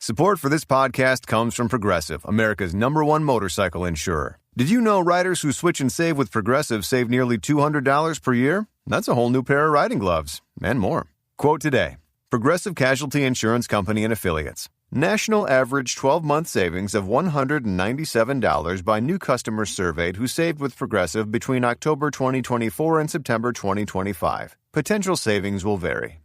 Support for this podcast comes from Progressive, America's #1 motorcycle insurer. Did you know riders who switch and save with Progressive save nearly $200 per year? That's a whole new pair of riding gloves, and more. Quote today. Progressive Casualty Insurance Company and Affiliates. National average 12-month savings of $197 by new customers surveyed who saved with Progressive between October 2024 and September 2025. Potential savings will vary.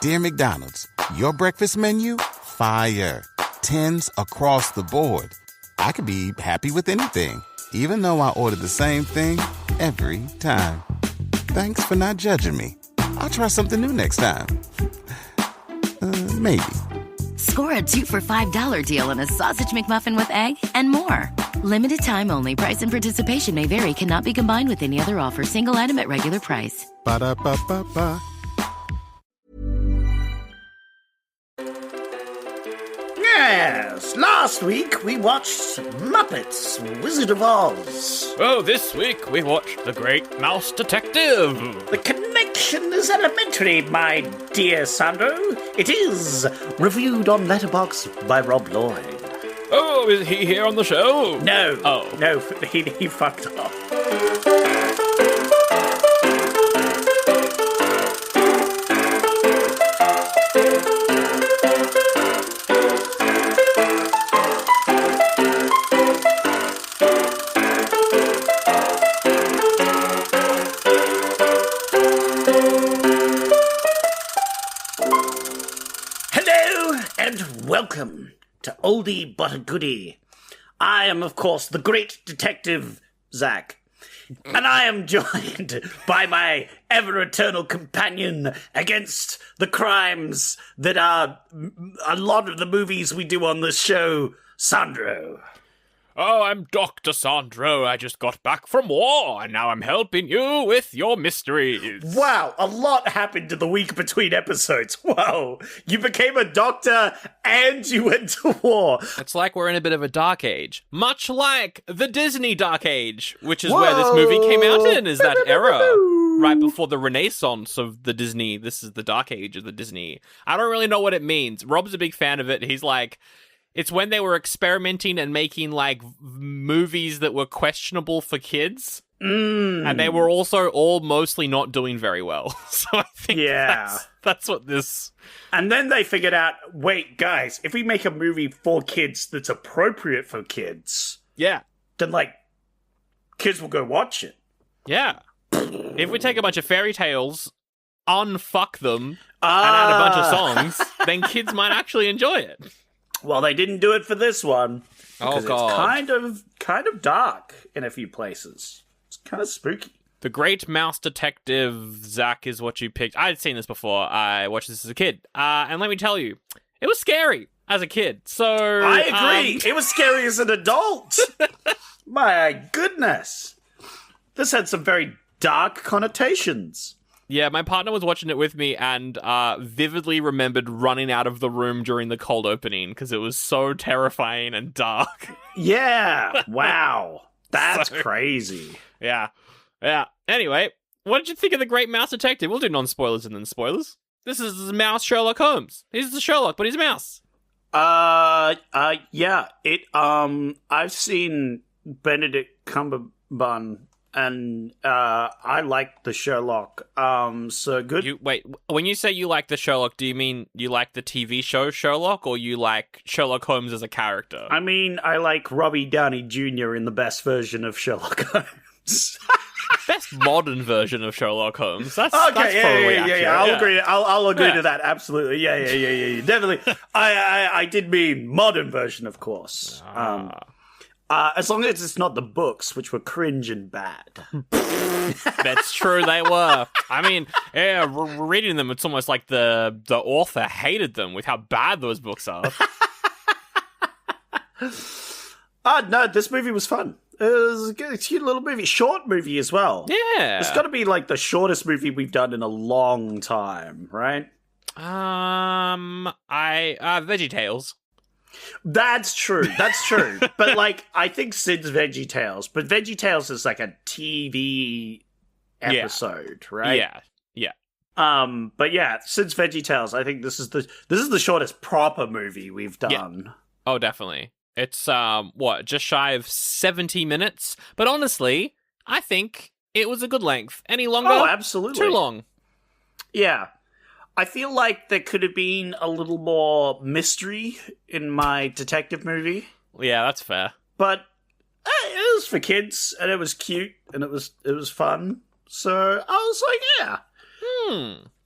Dear McDonald's, your breakfast menu? Fire. 10s across the board. I could be happy with anything, even though I ordered the same thing every time. Thanks for not judging me. I'll try something new next time. Maybe. Score a 2 for $5 deal on a sausage McMuffin with egg and more. Limited time only. Price and participation may vary. Cannot be combined with any other offer. Single item at regular price. Ba-da-ba-ba-ba. Yes, last week we watched Muppets, Wizard of Oz. Oh, this week we watched The Great Mouse Detective. The connection is elementary, my dear Sandro. It is reviewed on Letterboxd by Rob Lloyd. Oh, is he here on the show? No. Oh. No, he fucked off. Welcome to Oldie but a Goodie. I am, of course, the great detective, Zach. And I am joined by my ever-eternal companion against the crimes that are a lot of the movies we do on this show, Sandro. Oh, I'm Dr. Sandro. I just got back from war, and now I'm helping you with your mysteries. Wow, a lot happened in the week between episodes. Wow, you became a doctor and you went to war. It's like we're in a bit of a dark age. Much like the Disney Dark Age, which is where this movie came out in, is that era. Right before the renaissance of the Disney. This is the Dark Age of the Disney. I don't really know what it means. Rob's a big fan of it. He's like... It's when they were experimenting and making, like, movies that were questionable for kids. And they were also all mostly not doing very well. So I think that's what this... And then they figured out, wait, guys, if we make a movie for kids that's appropriate for kids... Yeah. Then, like, kids will go watch it. Yeah. If we take a bunch of fairy tales, unfuck them, and add a bunch of songs, then kids might actually enjoy it. Well, they didn't do it for this one. Because God. It's kind of dark in a few places. It's kind of spooky. The Great Mouse Detective, Zach, is what you picked. I'd seen this before. I watched this as a kid. And let me tell you, it was scary as a kid. So I agree. It was scary as an adult. My goodness. This had some very dark connotations. Yeah, my partner was watching it with me and vividly remembered running out of the room during the cold opening because it was so terrifying and dark. Yeah. Wow. That's crazy. Yeah. Yeah. Anyway, what did you think of The Great Mouse Detective? We'll do non-spoilers and then spoilers. This is Mouse Sherlock Holmes. He's the Sherlock, but he's a mouse. Yeah. I've seen Benedict Cumberbatch. And I like the Sherlock. So good. Wait, when you say you like the Sherlock, do you mean you like the TV show Sherlock, or you like Sherlock Holmes as a character? I mean, I like Robbie Downey Jr. in the best version of Sherlock Holmes. Best modern version of Sherlock Holmes. That's okay. That's probably accurate. I'll agree. I'll agree to that. Absolutely. Yeah. Definitely. I did mean modern version, of course. As long as it's not the books, which were cringe and bad. That's true, they were. I mean, yeah, reading them, it's almost like the author hated them with how bad those books are. No, this movie was fun. It was a cute little movie. Short movie as well. Yeah. It's got to be like the shortest movie we've done in a long time, right? VeggieTales. That's true. But, like, I think Sid's VeggieTales. But VeggieTales is like a TV episode, right? Yeah. But yeah, since VeggieTales, I think this is the shortest proper movie we've done. Yeah. Oh, definitely. It's just shy of 70 minutes. But honestly, I think it was a good length. Any longer? Oh, absolutely. Too long. Yeah. I feel like there could have been a little more mystery in my detective movie. Yeah, that's fair. But it was for kids, and it was cute, and it was fun. So I was like, yeah.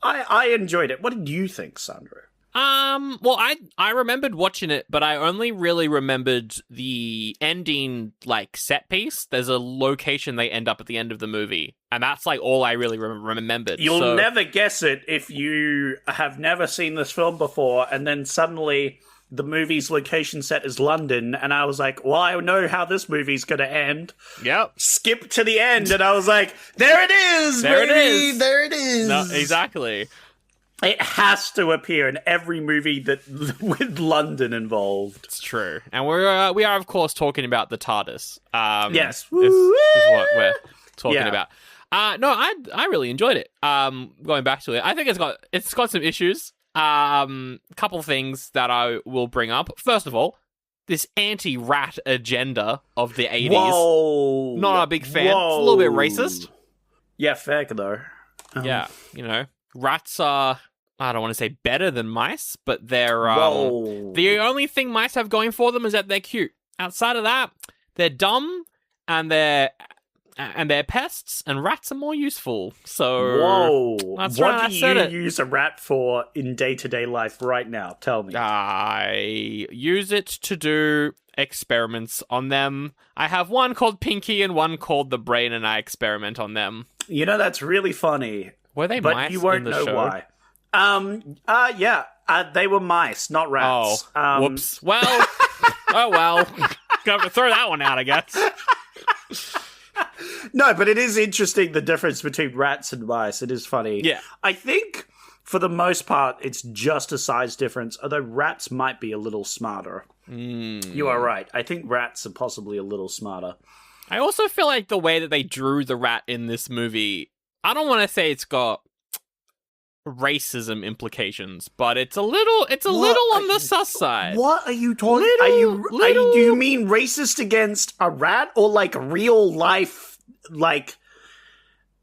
I enjoyed it. What did you think, Sandro? Well, I remembered watching it, but I only really remembered the ending, like, set piece. There's a location they end up at the end of the movie, and that's, like, all I really remembered. You'll never guess it if you have never seen this film before, and then suddenly the movie's location set is London, and I was like, well, I know how this movie's gonna end. Yep. Skip to the end, and I was like, there it is, there baby! It is. There it is! No, exactly. It has to appear in every movie that with London involved. It's true. And we are, of course, talking about the TARDIS. Yes. Is what we're talking about. No, I really enjoyed it. Going back to it, I think it's got some issues. Couple things that I will bring up. First of all, this anti-rat agenda of the 80s. Whoa. Not a big fan. It's a little bit racist. Yeah, fair though. Yeah, rats are, I don't want to say better than mice, but they're the only thing mice have going for them is that they're cute. Outside of that, they're dumb and they're pests, and rats are more useful. So what do you use a rat for in day-to-day life right now? Tell me. I use it to do experiments on them. I have one called Pinky and one called the Brain, and I experiment on them. That's really funny. Were they but mice you won't in the know show? Why. Yeah. They were mice, not rats. Oh, whoops. Well, oh well. Got to throw that one out, I guess. No, but it is interesting, the difference between rats and mice. It is funny. Yeah. I think, for the most part, it's just a size difference, although rats might be a little smarter. You are right. I think rats are possibly a little smarter. I also feel like the way that they drew the rat in this movie, I don't want to say it's got racism implications, but it's a little on the sus side. What are you talking? Do you mean racist against a rat or like real life, like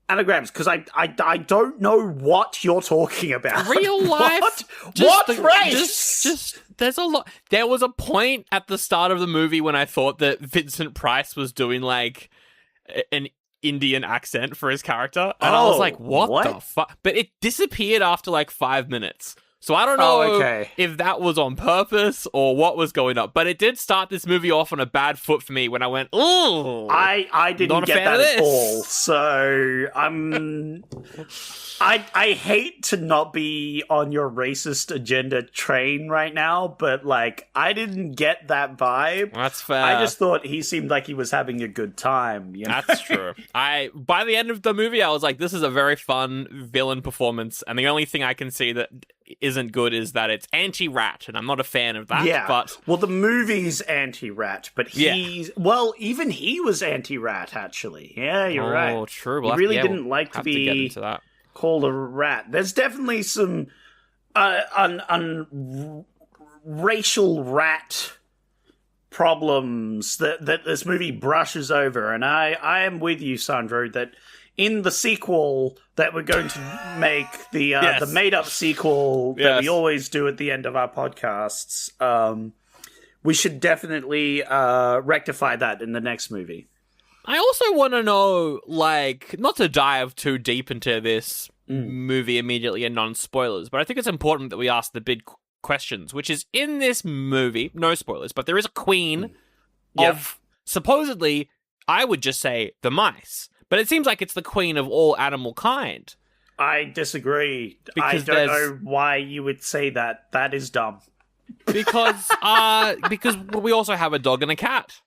anagrams? Because I don't know what you're talking about. Real life. What race? Just there's a lot. There was a point at the start of the movie when I thought that Vincent Price was doing like an Indian accent for his character, and I was like, what the fuck? But it disappeared after like 5 minutes. So I don't know if that was on purpose or what was going on, but it did start this movie off on a bad foot for me when I went, ooh. I didn't get that at all. So I hate to not be on your racist agenda train right now, but like I didn't get that vibe. That's fair. I just thought he seemed like he was having a good time. That's true. By the end of the movie, I was like, this is a very fun villain performance, and the only thing I can see that isn't good is that it's anti-rat, and I'm not a fan of that. Yeah. But well, the movie's anti-rat, but even he was anti-rat actually. Yeah, you're right. Oh, true. He really didn't like to be get into that. Called a rat. There's definitely some racial rat problems that this movie brushes over, and I am with you, Sandro, that in the sequel that we're going to make, the made-up sequel that we always do at the end of our podcasts, we should definitely rectify that in the next movie. I also want to know, like, not to dive too deep into this movie immediately and non-spoilers, but I think it's important that we ask the big questions, which is, in this movie, no spoilers, but there is a queen of, supposedly, I would just say, the mice. But it seems like it's the queen of all animal kind. I disagree. I don't know why you would say that. That is dumb. Because we also have a dog and a cat.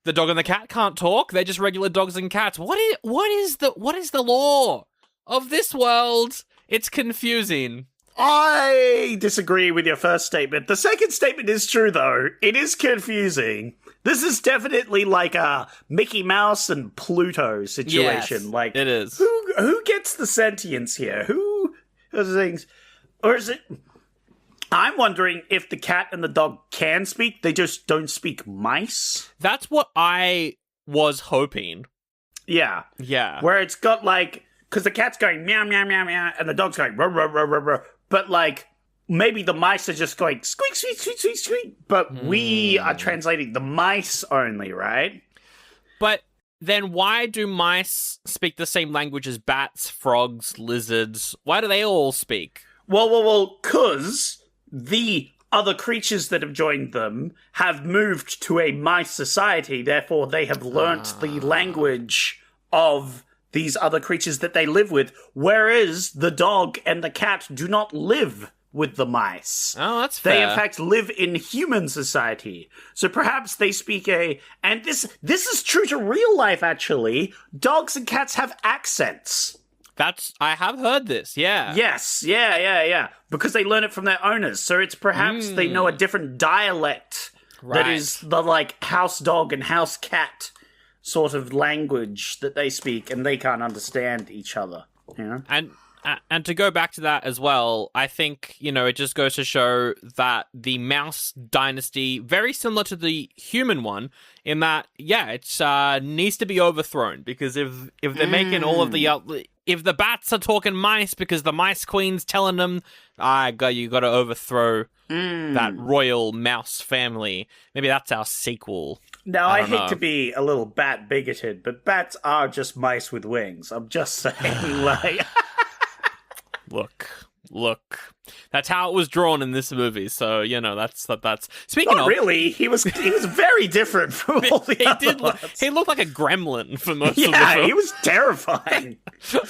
The dog and the cat can't talk. They're just regular dogs and cats. What is the law of this world? It's confusing. I disagree with your first statement. The second statement is true, though. It is confusing. This is definitely like a Mickey Mouse and Pluto situation. Yes, like it is. Who gets the sentience here? Those are things. Or is it... I'm wondering if the cat and the dog can speak, they just don't speak mice. That's what I was hoping. Yeah. Yeah. Where it's got, like... Because the cat's going meow, meow, meow, meow, and the dog's going ruh, ruh, ruh, ruh, ruh. But, like, maybe the mice are just going squeak, squeak, squeak, squeak, squeak. But we are translating the mice only, right? But then why do mice speak the same language as bats, frogs, lizards? Why do they all speak? Well, because the other creatures that have joined them have moved to a mice society. Therefore, they have learnt the language of these other creatures that they live with, whereas the dog and the cat do not live with the mice. Oh, that's fair. They, in fact, live in human society. So perhaps they speak and this is true to real life, actually. Dogs and cats have accents. I have heard this, yeah. Yes, yeah. Because they learn it from their owners. So it's perhaps they know a different dialect that is the, like, house dog and house cat sort of language that they speak, and they can't understand each other, you know? And to go back to that as well, I think, it just goes to show that the mouse dynasty, very similar to the human one, in that, it needs to be overthrown, because if they're making all of the... if the bats are talking mice because the mice queen's telling them, you got to overthrow that royal mouse family. Maybe that's our sequel. Now, I hate to be a little bat bigoted, but bats are just mice with wings. I'm just saying, like... Look. That's how it was drawn in this movie, so, that's... Speaking Not of... really. He was very different from all the other ones. He looked like a gremlin for most of the film. Yeah, he was terrifying.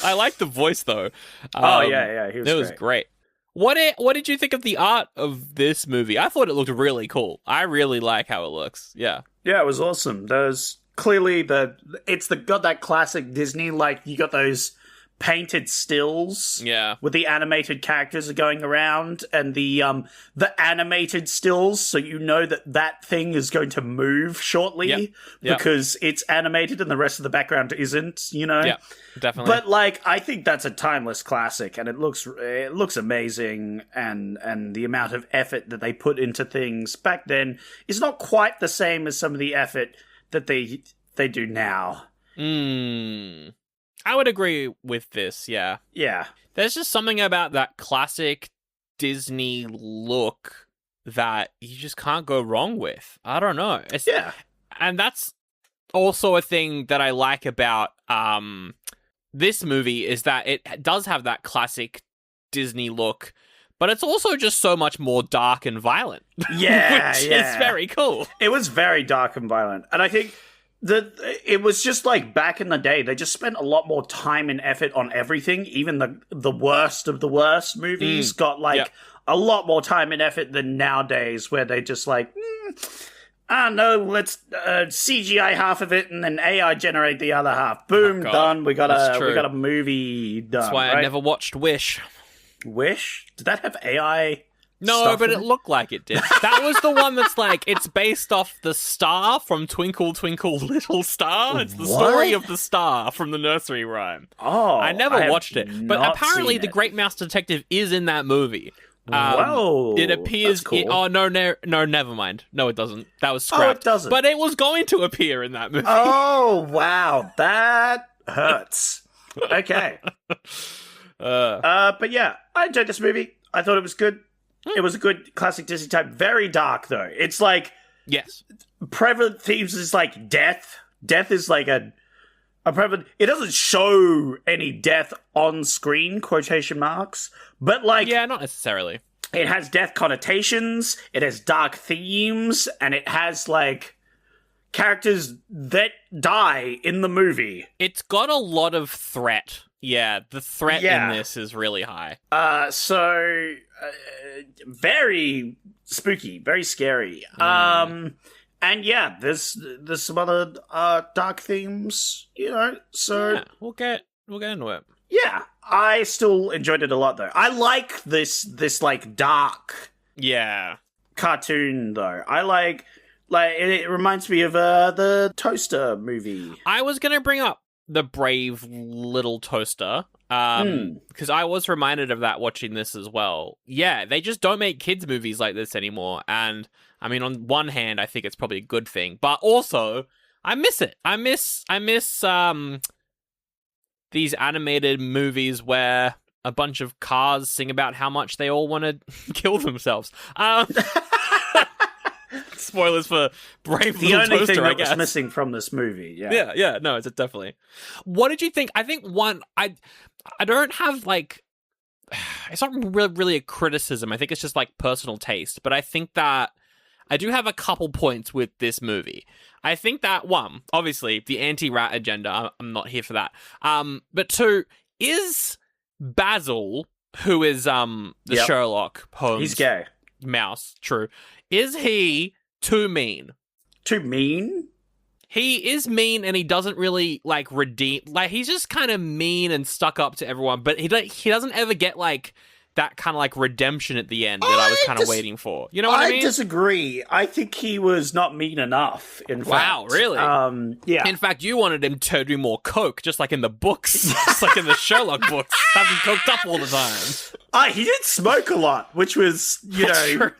I like the voice, though. Yeah, he was It was great. What did you think of the art of this movie? I thought it looked really cool. I really like how it looks. Yeah. Yeah, it was awesome. There's clearly got that classic Disney, like, you got those painted stills with the animated characters going around, and the animated stills, so that thing is going to move shortly because it's animated and the rest of the background isn't, Yeah, definitely. But, like, I think that's a timeless classic, and it looks amazing, and the amount of effort that they put into things back then is not quite the same as some of the effort that they do now. I would agree with this, yeah. Yeah. There's just something about that classic Disney look that you just can't go wrong with. I don't know. And that's also a thing that I like about this movie, is that it does have that classic Disney look, but it's also just so much more dark and violent. Yeah, which is very cool. It was very dark and violent. And I think it was just like back in the day, they just spent a lot more time and effort on everything. Even the worst of the worst movies got a lot more time and effort than nowadays, where they just like, I don't know, let's CGI half of it and then AI generate the other half. Boom, done. We got a movie done. That's why I never watched Wish. Wish? Did that have AI? No, but it looked like it did. That was the one that's like, it's based off the star from Twinkle Twinkle Little Star. It's the story of the star from the nursery rhyme. Oh, I never watched it. But apparently the Great Mouse Detective is in that movie. Whoa. It appears... That's cool. No, never mind. No, it doesn't. That was scrapped. Oh, it doesn't. But it was going to appear in that movie. Oh, wow. That hurts. Okay. But yeah, I enjoyed this movie. I thought it was good. It was a good classic Disney type. Very dark, though. It's like... Yes. Prevalent themes is like death. Death is like a prevalent... It doesn't show any death on screen, quotation marks, but like... Yeah, not necessarily. It has death connotations, it has dark themes, and it has, like, characters that die in the movie. It's got a lot of threat. Yeah, the threat in this is really high. Very spooky, very scary. And yeah, there's some other dark themes, so... Yeah, we'll get into it. Yeah, I still enjoyed it a lot, though. I like this like, dark... Yeah. Cartoon, though. I like it reminds me of the Toaster movie. I was going to bring up the brave little toaster. Because I was reminded of that watching this as well. Yeah, they just don't make kids movies like this anymore. And I mean, on one hand, I think it's probably a good thing, but also I miss it. I miss these animated movies where a bunch of cars sing about how much they all want to kill themselves. Spoilers for Brave Little Toaster, I guess. The only thing that was missing from this movie, Yeah, no, it's definitely. What did you think? I think I don't have, like, it's not really a criticism. I think it's just, like, personal taste. But I think that I do have a couple points with this movie. I think that, one, obviously, the anti-rat agenda, I'm not here for that. But two, is Basil, who is the Sherlock Holmes... He's gay. Mouse, true. Is he too mean? Too mean? He is mean, and he doesn't really, like, redeem... Like, he's just kind of mean and stuck up to everyone, but he doesn't ever get, like, that kind of, like, redemption at the end that I was kind of waiting for. You know what I mean? I disagree. I think he was not mean enough, in fact. Wow, really? Yeah. In fact, you wanted him to do more coke, just like in the books. Just like in the Sherlock books. Have him coked up all the time. He did smoke a lot, which was,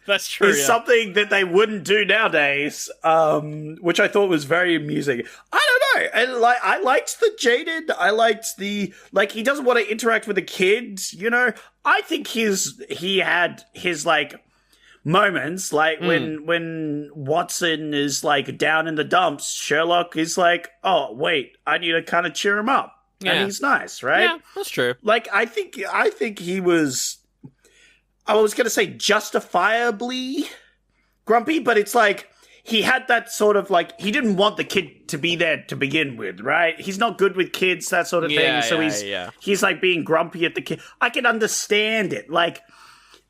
That's true, is something that they wouldn't do nowadays, which I thought was very amusing. I don't know. I liked the jaded. I liked the, like, he doesn't want to interact with the kids, you know? I think he had his, like, moments, like when Watson is, like, down in the dumps, Sherlock is like, oh, wait, I need to kind of cheer him up. Yeah. And he's nice, right? Yeah, that's true. Like, I think he was, I was going to say justifiably grumpy, but it's like, he had that sort of, like, he didn't want the kid to be there to begin with, right? He's not good with kids, that sort of thing. So he's like being grumpy at the kid. I can understand it. Like,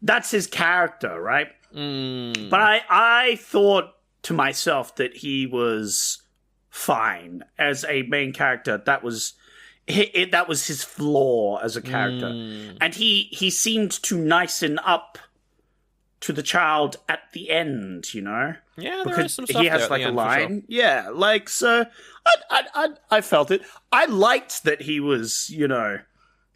that's his character, right? But I thought to myself that he was fine as a main character. That was his flaw as a character. And he seemed to nicen up to the child at the end, you know? Yeah, there is some stuff he has there like a line. Sure. Yeah, like, so I felt it. I liked that he was, you know,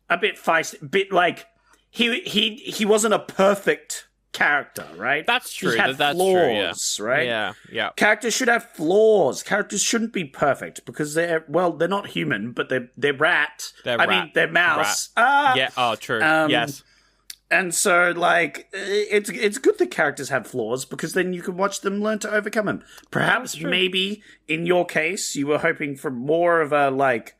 a bit feisty, bit like he wasn't a perfect character, right? That's true. He had that's flaws, true, right? Yeah. Characters should have flaws. Characters shouldn't be perfect because they're not human, but they're rat. They're mouse. True. Yes. And so, like, it's good that characters have flaws because then you can watch them learn to overcome them. Perhaps, maybe, in your case, you were hoping for more of a, like,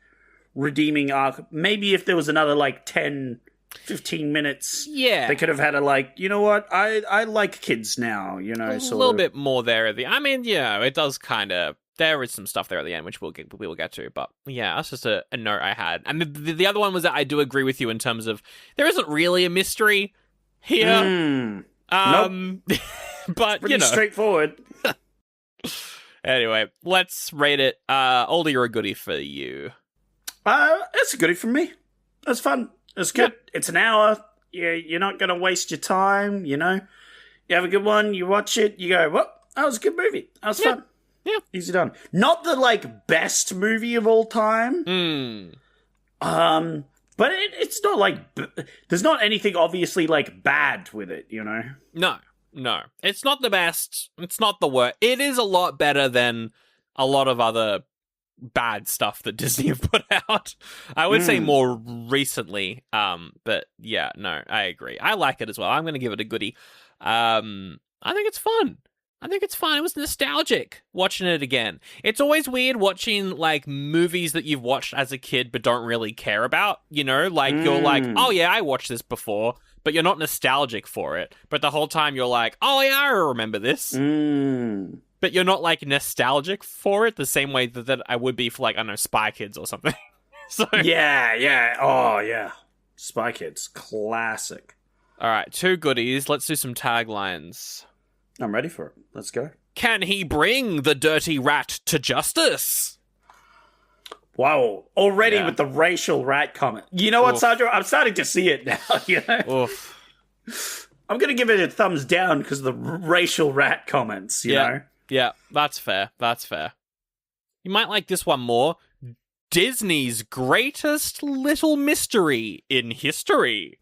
redeeming arc. Maybe if there was another, like, 10, 15 minutes, they could have had a, like, you know what, I like kids now, you know, a little bit more there at the... I mean, yeah, it does kind of... There is some stuff there at the end, which we will get to, but yeah, that's just a note I had. And the other one was that I do agree with you in terms of there isn't really a mystery here. Nope. But, pretty straightforward. Anyway, let's rate it. Oldie or a goodie for you? It's a goodie from me. It's fun. It's good. Yep. It's an hour. You're not going to waste your time, you know? You have a good one, you watch it, you go, well, that was a good movie. That was fun. Yeah. Easy done. Not the, like, best movie of all time. But it's not, like... There's not anything obviously, like, bad with it, you know? No. It's not the best. It's not the worst. It is a lot better than a lot of other bad stuff that Disney have put out. I would say more recently. But, yeah, no, I agree. I like it as well. I'm going to give it a goodie. I think it's fun. It was nostalgic watching it again. It's always weird watching, like, movies that you've watched as a kid but don't really care about, you know? Like, you're like, oh, yeah, I watched this before, but you're not nostalgic for it. But the whole time you're like, oh, yeah, I remember this. But you're not, like, nostalgic for it the same way that I would be for, like, I don't know, Spy Kids or something. So Yeah. Oh, yeah. Spy Kids. Classic. All right, 2 goodies. Let's do some taglines. I'm ready for it. Let's go. Can he bring the dirty rat to justice? Wow. Already with the racial rat comment. You know what, Sandra? I'm starting to see it now, you know? I'm going to give it a thumbs down because of the racial rat comments, you know? Yeah, that's fair. You might like this one more. Disney's greatest little mystery in history.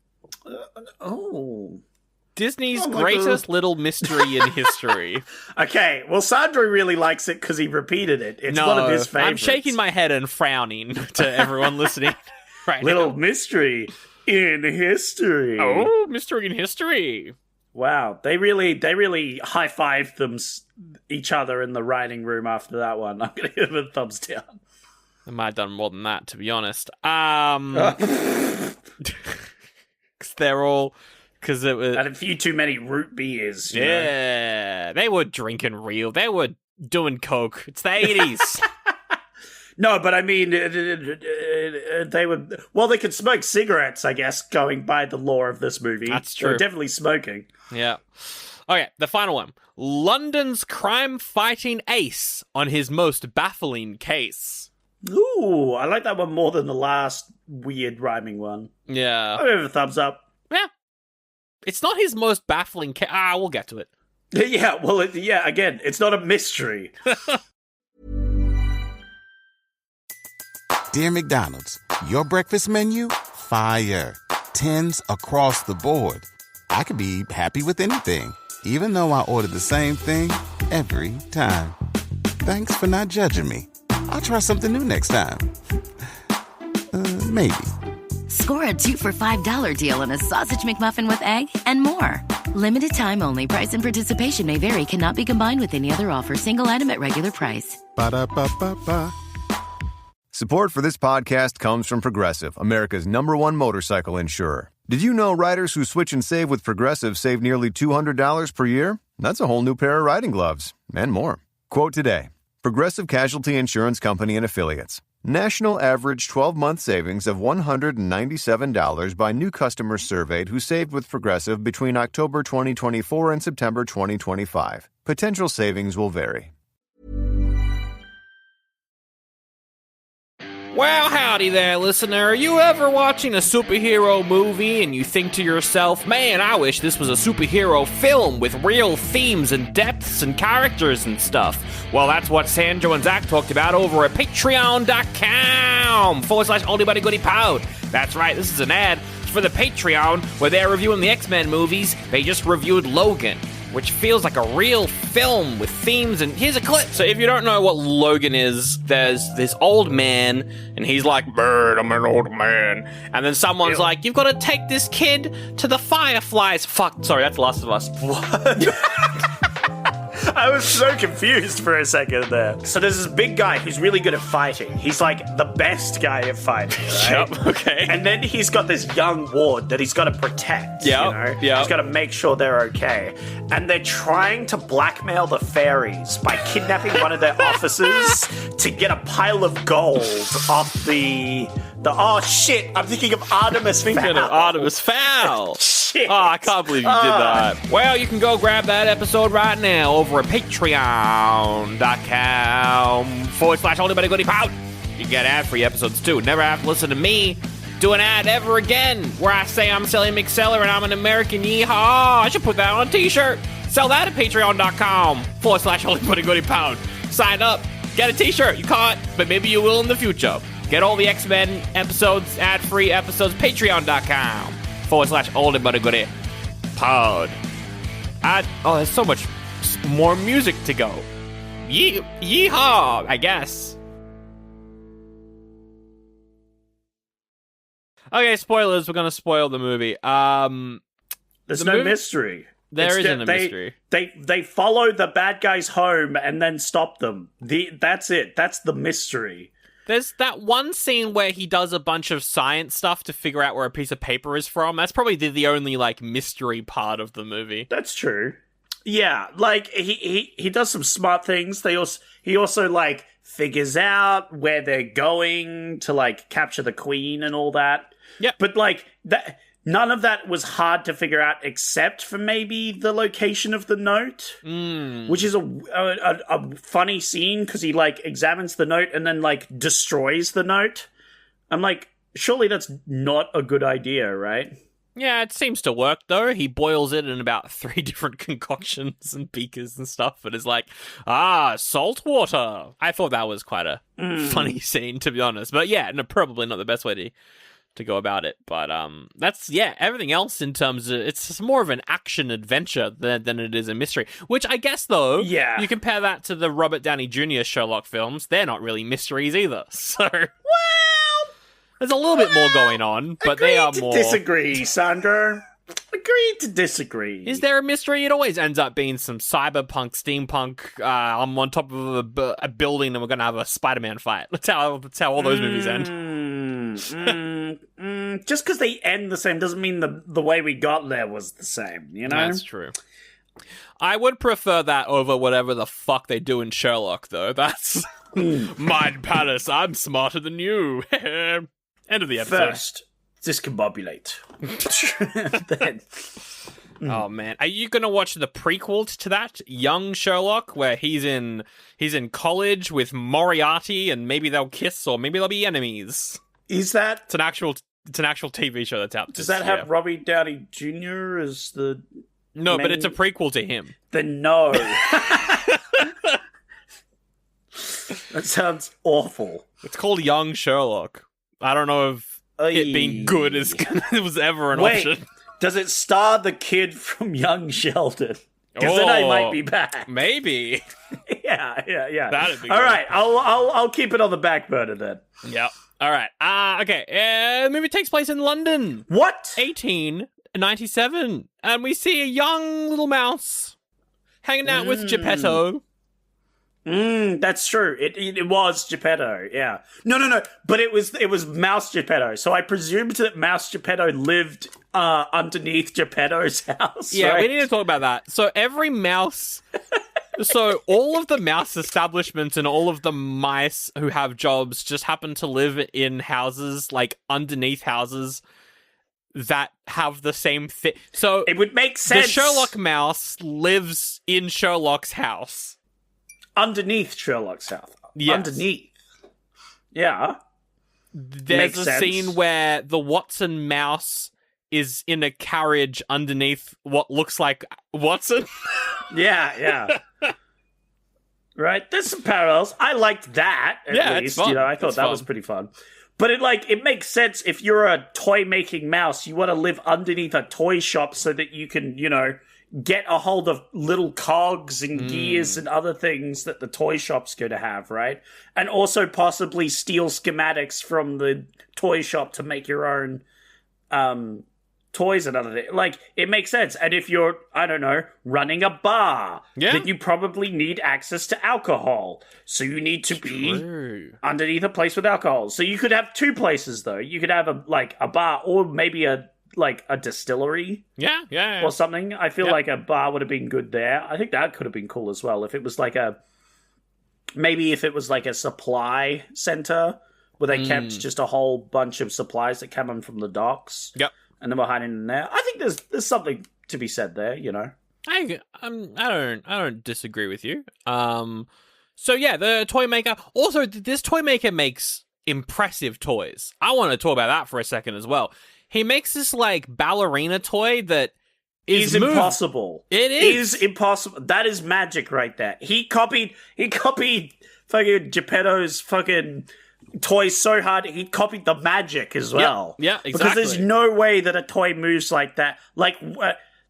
Disney's greatest little mystery in history. Okay, well, Sandro really likes it because he repeated it. It's one of his favorites. I'm shaking my head and frowning to everyone listening right little now. Mystery in history. Oh, mystery in history. Wow, they really high-fived each other in the writing room after that one. I'm going to give it a thumbs down. I might have done more than that, to be honest. Because it was... Had a few too many root beers. You know? They were drinking real. They were doing coke. It's the 80s. No, but I mean, they would... Well, they could smoke cigarettes, I guess, going by the lore of this movie. That's true. They were definitely smoking. Yeah. Okay, the final one. London's crime-fighting ace on his most baffling case. Ooh, I like that one more than the last weird rhyming one. Yeah. I'll give it a thumbs up. Yeah. It's not his most baffling case. We'll get to it. Yeah, well, again, it's not a mystery. Dear McDonald's, your breakfast menu? Fire. 10s across the board. I could be happy with anything, even though I ordered the same thing every time. Thanks for not judging me. I'll try something new next time. Maybe. Score a 2 for $5 deal on a sausage McMuffin with egg and more. Limited time only. Price and participation may vary. Cannot be combined with any other offer. Single item at regular price. Ba-da-ba-ba-ba. Support for this podcast comes from Progressive, America's #1 motorcycle insurer. Did you know riders who switch and save with Progressive save nearly $200 per year? That's a whole new pair of riding gloves and more. Quote today. Progressive Casualty Insurance Company and Affiliates. National average 12-month savings of $197 by new customers surveyed who saved with Progressive between October 2024 and September 2025. Potential savings will vary. Well, howdy there, listener. Are you ever watching a superhero movie and you think to yourself, man, I wish this was a superhero film with real themes and depths and characters and stuff? Well, that's what Sandro and Zach talked about over at patreon.com/Oldie Buddy Goodie Pod. That's right, this is an ad for the Patreon where they're reviewing the X-Men movies. They just reviewed Logan, which feels like a real film with themes, and here's a clip. So if you don't know what Logan is, there's this old man, and he's like, "Bird, I'm an old man." And then someone's like, "You've got to take this kid to the Fireflies." Fuck, sorry, that's Last of Us. What? I was so confused for a second there. So there's this big guy who's really good at fighting. He's like the best guy at fighting, right? Yep, okay. And then he's got this young ward that he's got to protect, you know? He's got to make sure they're okay. And they're trying to blackmail the fairies by kidnapping one of their officers to get a pile of gold off the oh shit, I'm thinking of Artemis Fowl. Thinking of Artemis Fowl. Shit. Oh, I can't believe you did that. Well, you can go grab that episode right now over at patreon.com/Oldie Buddy Goodie Pod. You get ad-free episodes too. Never have to listen to me do an ad ever again where I say I'm Sally McSeller and I'm an American yeehaw. I should put that on a t-shirt. Sell that at patreon.com/Oldie Buddy Goodie Pod. Sign up. Get a t-shirt. You can't, but maybe you will in the future. Get all the X-Men episodes, ad-free episodes, patreon.com/Oldie Buddy Goodie Pod. There's so much more music to go. Yeehaw, I guess. Okay, spoilers. We're going to spoil the movie. There's no mystery. There isn't a mystery. They follow the bad guys home and then stop them. That's it. That's the mystery. There's that one scene where he does a bunch of science stuff to figure out where a piece of paper is from. That's probably the only, like, mystery part of the movie. That's true. Yeah, like, he does some smart things. He also, like, figures out where they're going to, like, capture the queen and all that. Yeah. But, like, none of that was hard to figure out except for maybe the location of the note, which is a funny scene because he, like, examines the note and then, like, destroys the note. I'm like, surely that's not a good idea, right? Yeah, it seems to work, though. He boils it in about 3 different concoctions and beakers and stuff, and is like, salt water. I thought that was quite a funny scene, to be honest. But yeah, no, probably not the best way to go about it. But that's, everything else in terms of, it's more of an action-adventure than it is a mystery. Which I guess, though, you compare that to the Robert Downey Jr. Sherlock films, they're not really mysteries either. So... There's a little bit more going on, but they are more... disagree, Sandro. Agree to disagree. Is there a mystery? It always ends up being some cyberpunk, steampunk, I'm on top of a building and we're going to have a Spider-Man fight. That's how all those movies end. Just because they end the same doesn't mean the way we got there was the same, you know? That's true. I would prefer that over whatever the fuck they do in Sherlock, though. That's... Mind Palace, I'm smarter than you. End of the episode. First, discombobulate. Then... Oh man, are you gonna watch the prequel to that, Young Sherlock, where he's in college with Moriarty, and maybe they'll kiss, or maybe they'll be enemies? Is that? It's an actual TV show that's out. Does that have Robbie Downey Jr. as the? No, but it's a prequel to him. Then no. That sounds awful. It's called Young Sherlock. I don't know if it being good was ever an option. Does it star the kid from Young Sheldon? Because then I might be back. Maybe. Yeah. That'd be good. All right, I'll keep it on the back burner then. Yep. All right. Okay. The movie takes place in London. What? 1897, and we see a young little mouse hanging out with Geppetto. That's true. It was Geppetto, yeah. No. But it was Mouse Geppetto. So I presumed that Mouse Geppetto lived underneath Geppetto's house. Yeah, right? we need to talk about that. So every mouse... So all of the mouse establishments and all of the mice who have jobs just happen to live in houses, like underneath houses that have the same thing. So it would make sense. The Sherlock mouse lives in Sherlock's house. Underneath Sherlock's house. Yes. Underneath. Yeah. There's a scene where the Watson mouse is in a carriage underneath what looks like Watson. Yeah. Right? There's some parallels. I liked that, at least. It's fun. I thought that was pretty fun. But it makes sense if you're a toy-making mouse, you want to live underneath a toy shop so that you can, get a hold of little cogs and gears and other things that the toy shop's going to have, right? And also possibly steal schematics from the toy shop to make your own toys and other things. Like, it makes sense. And if you're, I don't know, running a bar, then you probably need access to alcohol. So you need to be underneath a place with alcohol. So you could have 2 places, though. You could have a bar or maybe a distillery. Yeah. Or something. I feel like a bar would have been good there. I think that could have been cool as well. If it was maybe if it was like a supply center where they kept just a whole bunch of supplies that came in from the docks. Yep. And then we're hiding in there. I think there's something to be said there, I don't disagree with you. So yeah, the toy maker. Also, this toy maker makes impressive toys. I want to talk about that for a second as well. He makes this ballerina toy that is impossible. It is impossible. That is magic right there. He copied fucking Geppetto's fucking toys so hard he copied the magic as well. Yeah, exactly. Because there's no way that a toy moves like that.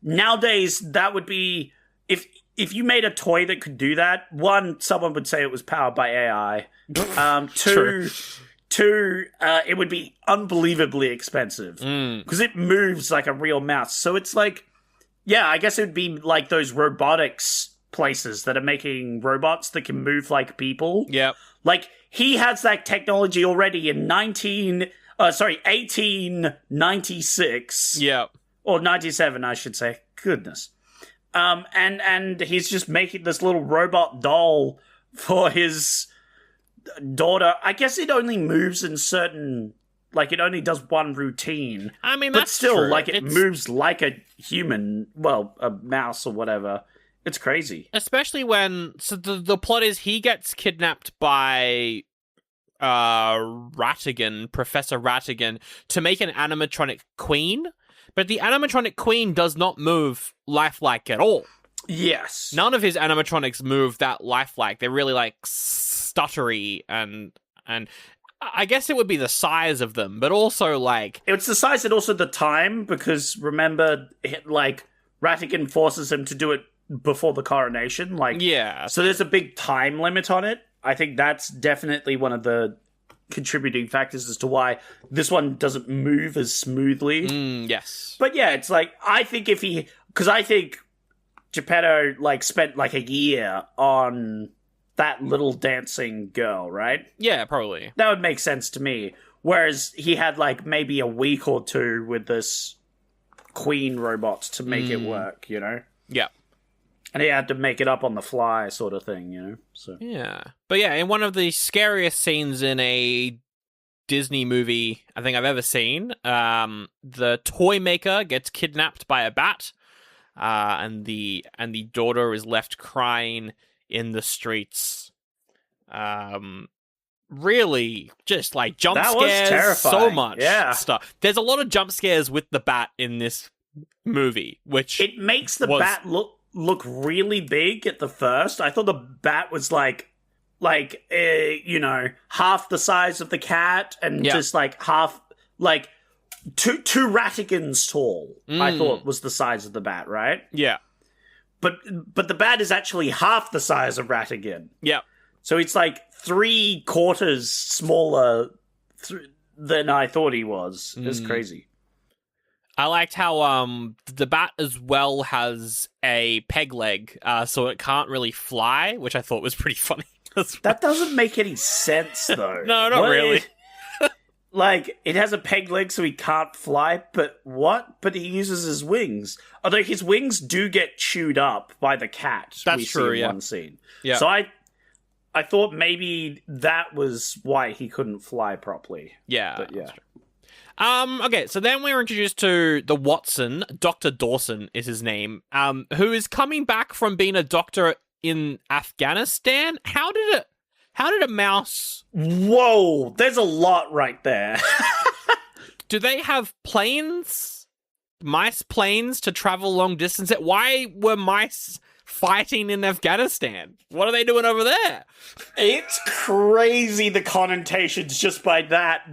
Nowadays that would be if you made a toy that could do that. One, someone would say it was powered by AI. Two, it would be unbelievably expensive because it moves like a real mouse. So it's I guess it would be like those robotics places that are making robots that can move like people. Yeah. He has that technology already in 1896. Yeah. Or 97, I should say. Goodness. And he's just making this little robot doll for his daughter. I guess it only moves in certain... it only does one routine. I mean, that's still, true. It moves like a human, a mouse or whatever. It's crazy. Especially when... So the plot is he gets kidnapped by Ratigan, Professor Ratigan, to make an animatronic queen. But the animatronic queen does not move lifelike at all. Yes. None of his animatronics move that lifelike. They're really like stuttery and I guess it would be the size of them, but also like it's the size and also the time, because remember, like Ratigan forces him to do it before the coronation. Like, yeah. So there's a big time limit on it. I think that's definitely one of the contributing factors as to why this one doesn't move as smoothly. Yes. But yeah, it's like, I think because I think Geppetto like spent like a year on that little dancing girl, right? Yeah, probably. That would make sense to me. Whereas he had like maybe a week or two with this queen robot to make it work, you know? Yeah. And he had to make it up on the fly sort of thing, you know? So yeah. But yeah, in one of the scariest scenes in a Disney movie I think I've ever seen, the toy maker gets kidnapped by a bat, and the daughter is left crying in the streets. Really just like jump that was scares, terrifying. so much stuff. There's a lot of jump scares with the bat in this movie, which it makes the bat look really big at the first. I thought the bat was like you know, half the size of the cat and just like half like two Ratigans tall. I thought was the size of the bat, right? Yeah. But the bat is actually half the size of Ratigan. Yeah. So it's like 3/4 smaller than I thought he was. It's crazy. I liked how the bat as well has a peg leg, so it can't really fly, which I thought was pretty funny. That doesn't make any sense, though. No, not really. Like, it has a peg leg so he can't fly, but what? But he uses his wings. Although his wings do get chewed up by the cat. That's true, in one scene. Yeah. So I thought maybe that was why he couldn't fly properly. Yeah. But yeah. Okay, so then we were introduced to the Watson. Dr. Dawson is his name, who is coming back from being a doctor in Afghanistan. How did a mouse... Whoa, there's a lot right there. Do they have planes? Mice planes to travel long distances? Why were mice fighting in Afghanistan? What are they doing over there? It's crazy, the connotations just by that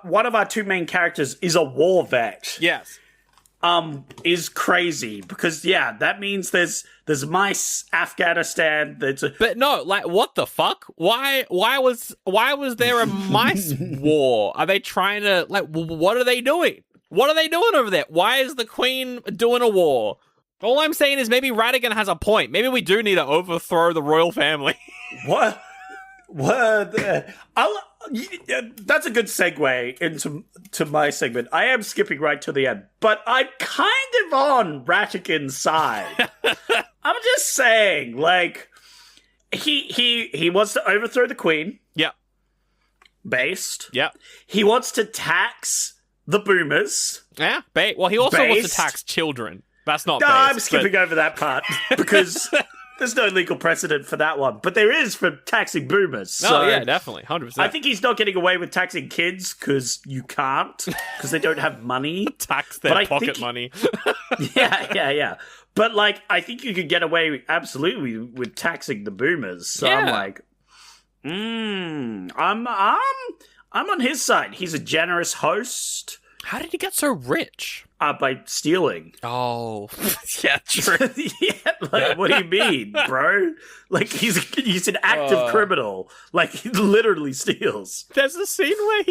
one of our two main characters is a war vet. Yes. Is crazy because that means there's mice Afghanistan. But no, like what the fuck? Why was there a mice war? Are they trying to what are they doing? What are they doing over there? Why is the Queen doing a war? All I'm saying is maybe Ratigan has a point. Maybe we do need to overthrow the royal family. What? That's a good segue into my segment. I am skipping right to the end, but I'm kind of on Ratigan's side. I'm just saying, like, he wants to overthrow the Queen. Yeah. Based. Yeah. He wants to tax the boomers. Yeah. Well, he also wants to tax children. That's not based. I'm skipping over that part because there's no legal precedent for that one. But there is for taxing boomers. So yeah, definitely. 100%. I think he's not getting away with taxing kids because you can't, because they don't have money. Tax their pocket money. Yeah. But, like, I think you could get away absolutely with taxing the boomers. So I'm like, I'm on his side. He's a generous host. How did he get so rich? By stealing. Oh, yeah, true. What do you mean, bro? Like, he's an active criminal. Like, he literally steals. There's a scene where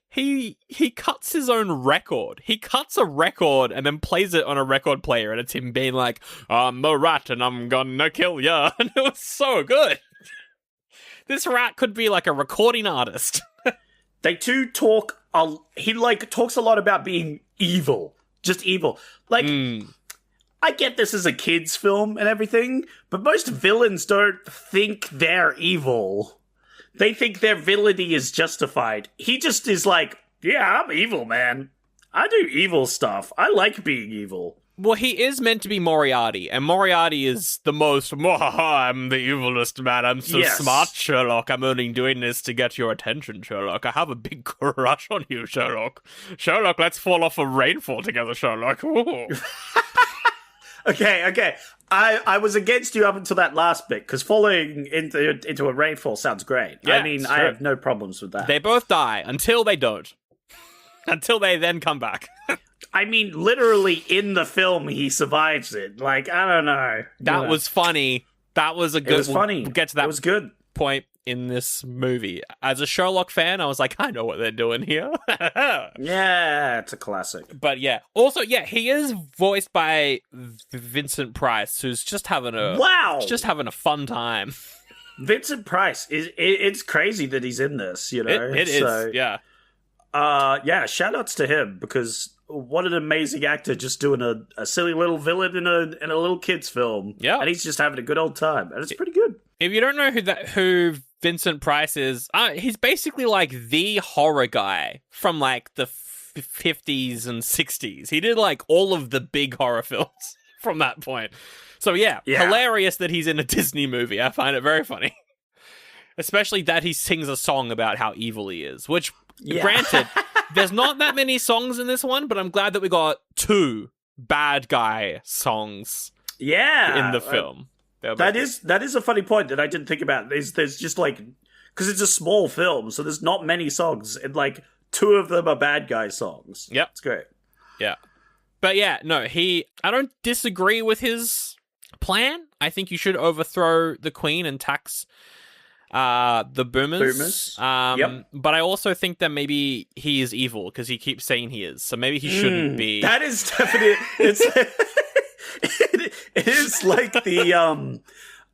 he cuts his own record. He cuts a record and then plays it on a record player, and it's him being like, I'm a rat and I'm gonna kill ya. And it was so good. This rat could be like a recording artist. They do talk... he, like, talks a lot about being evil. Just evil. Like, I get this as a kid's film and everything, but most villains don't think they're evil. They think their villainy is justified. He just is like, yeah, I'm evil, man. I do evil stuff. I like being evil. Well, he is meant to be Moriarty, and Moriarty is the most, I'm the evilest man, I'm so smart, Sherlock, I'm only doing this to get your attention, Sherlock. I have a big crush on you, Sherlock. Sherlock, let's fall off a rainfall together, Sherlock. Okay. I was against you up until that last bit, because falling into a rainfall sounds great. Yeah, I mean, I have no problems with that. They both die, until they don't. Until they then come back. I mean, literally in the film, he survives it. Like, I don't know. That was funny. That was a good... It was funny. We'll get to that It was good. point in this movie. As a Sherlock fan, I was like, I know what they're doing here. Yeah, it's a classic. But yeah. Also, yeah, he is voiced by Vincent Price, who's just having a... Wow! Just having a fun time. Vincent Price, it's crazy that he's in this, you know? It is, yeah. Yeah, shout-outs to him, because... What an amazing actor, just doing a silly little villain in a little kid's film. Yeah. And he's just having a good old time. And it's pretty good. If you don't know who Vincent Price is, he's basically like the horror guy from like the 50s and 60s. He did like all of the big horror films from that point. So yeah, hilarious that he's in a Disney movie. I find it very funny. Especially that he sings a song about how evil he is, which, granted... There's not that many songs in this one, but I'm glad that we got 2 bad guy songs in the film. That is a funny point that I didn't think about. There's just like... Because it's a small film, so there's not many songs, and like 2 of them are bad guy songs. Yep. It's great. Yeah. But yeah, no, I don't disagree with his plan. I think you should overthrow the Queen and tax... the boomers. Yep. But I also think that maybe he is evil because he keeps saying he is. So maybe he shouldn't be. That is definitely it is like the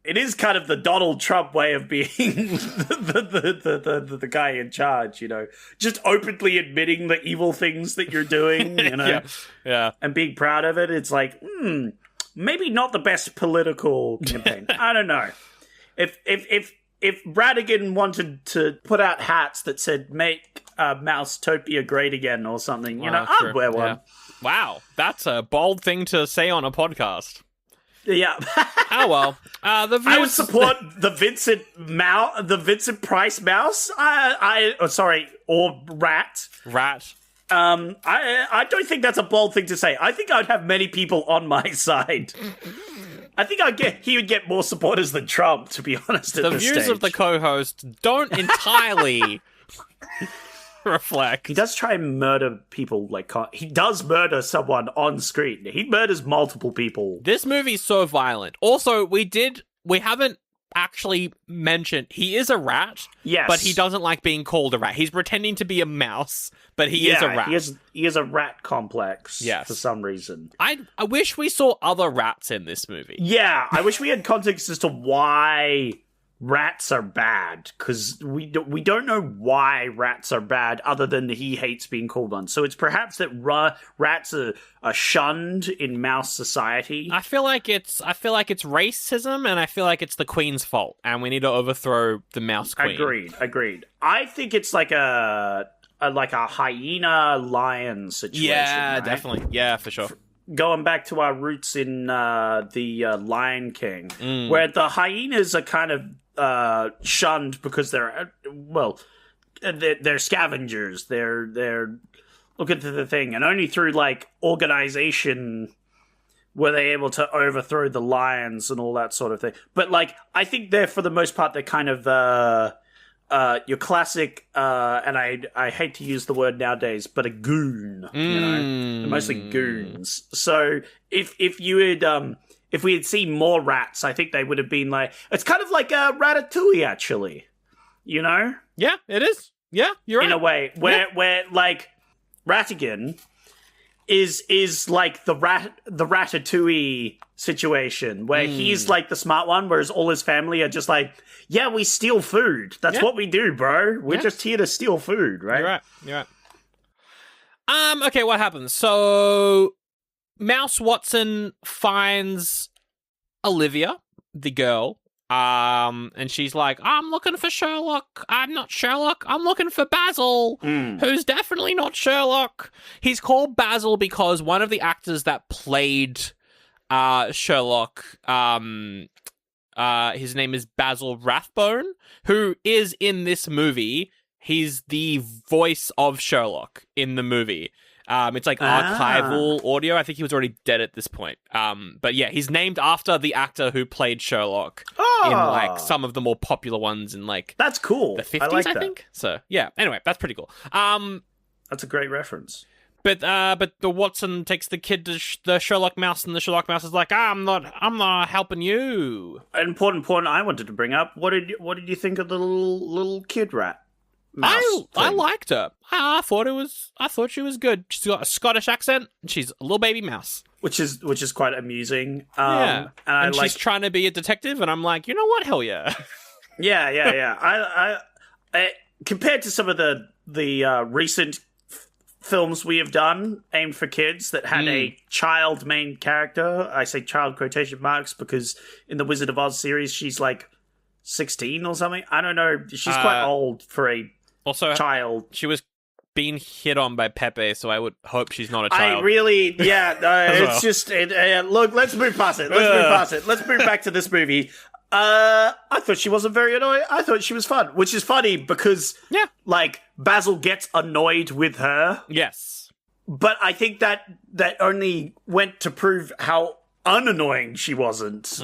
it is kind of the Donald Trump way of being the guy in charge, you know, just openly admitting the evil things that you're doing, you know, yeah, and being proud of it. It's like, maybe not the best political campaign. I don't know. If Ratigan wanted to put out hats that said "Make Mousetopia Great Again" or something, you know, I'd wear one. Yeah. Wow, that's a bold thing to say on a podcast. Yeah. Oh well. I would support the Vincent Price mouse. Or rat. Rat. I don't think that's a bold thing to say. I think I'd have many people on my side. I think he would get more supporters than Trump, to be honest. The views of the co-host don't entirely reflect. He does try and murder people. He does murder someone on screen. He murders multiple people. This movie's so violent. Also, we haven't actually mentioned he is a rat. Yes, but he doesn't like being called a rat. He's pretending to be a mouse, but he is a rat. He has a rat complex. Yes. For some reason. I wish we saw other rats in this movie. Yeah, I wish we had context as to why rats are bad, because we don't know why rats are bad other than he hates being called one. So it's perhaps that rats are shunned in mouse society. I feel like it's racism, and I feel like it's the Queen's fault, and we need to overthrow the mouse queen. Agreed. I think it's like a hyena lion situation. Yeah, right? definitely. Yeah, for sure. Going back to our roots in the Lion King, where the hyenas are kind of shunned because they're scavengers. They're looking through the thing, and only through like organization were they able to overthrow the lions and all that sort of thing. But like, I think they're, for the most part, they're kind of your classic, and I hate to use the word nowadays, but a goon. You know, they're mostly goons. So if we had seen more rats, I think they would have been like, it's kind of like a Ratatouille, actually. You know? Yeah, it is. Yeah, you're right. In a way, where like Ratigan is like the Ratatouille situation, where he's like the smart one, whereas all his family are just like, yeah, we steal food. That's what we do, bro. We're just here to steal food, right? You're right. Okay, what happens? So Mouse Watson finds Olivia, the girl, And she's like, I'm looking for Sherlock. I'm not Sherlock. I'm looking for Basil, who's definitely not Sherlock. He's called Basil because one of the actors that played Sherlock, his name is Basil Rathbone, who is in this movie. He's the voice of Sherlock in the movie. It's like archival audio. I think he was already dead at this point. But yeah, he's named after the actor who played Sherlock in like some of the more popular ones in like that's cool. The 50s, I like I that. think. So yeah. Anyway, that's pretty cool. That's a great reference. But the Watson takes the kid to the Sherlock mouse, and the Sherlock mouse is like, I'm not helping you. An important point I wanted to bring up. What did you think of the little kid rat? I liked her. I thought she was good. She's got a Scottish accent, and she's a little baby mouse, which is quite amusing. And she's trying to be a detective, and I'm like, you know what? Hell yeah. yeah. I compared to some of the recent films we have done aimed for kids that had a child main character. I say child quotation marks because in the Wizard of Oz series, she's like 16 or something. I don't know. She's quite old for a child. She was being hit on by Pepe, so I would hope she's not a child. It's just look. Let's move past it. Let's move back to this movie. I thought she wasn't very annoying. I thought she was fun, which is funny because like Basil gets annoyed with her. Yes, but I think that only went to prove how unannoying she wasn't.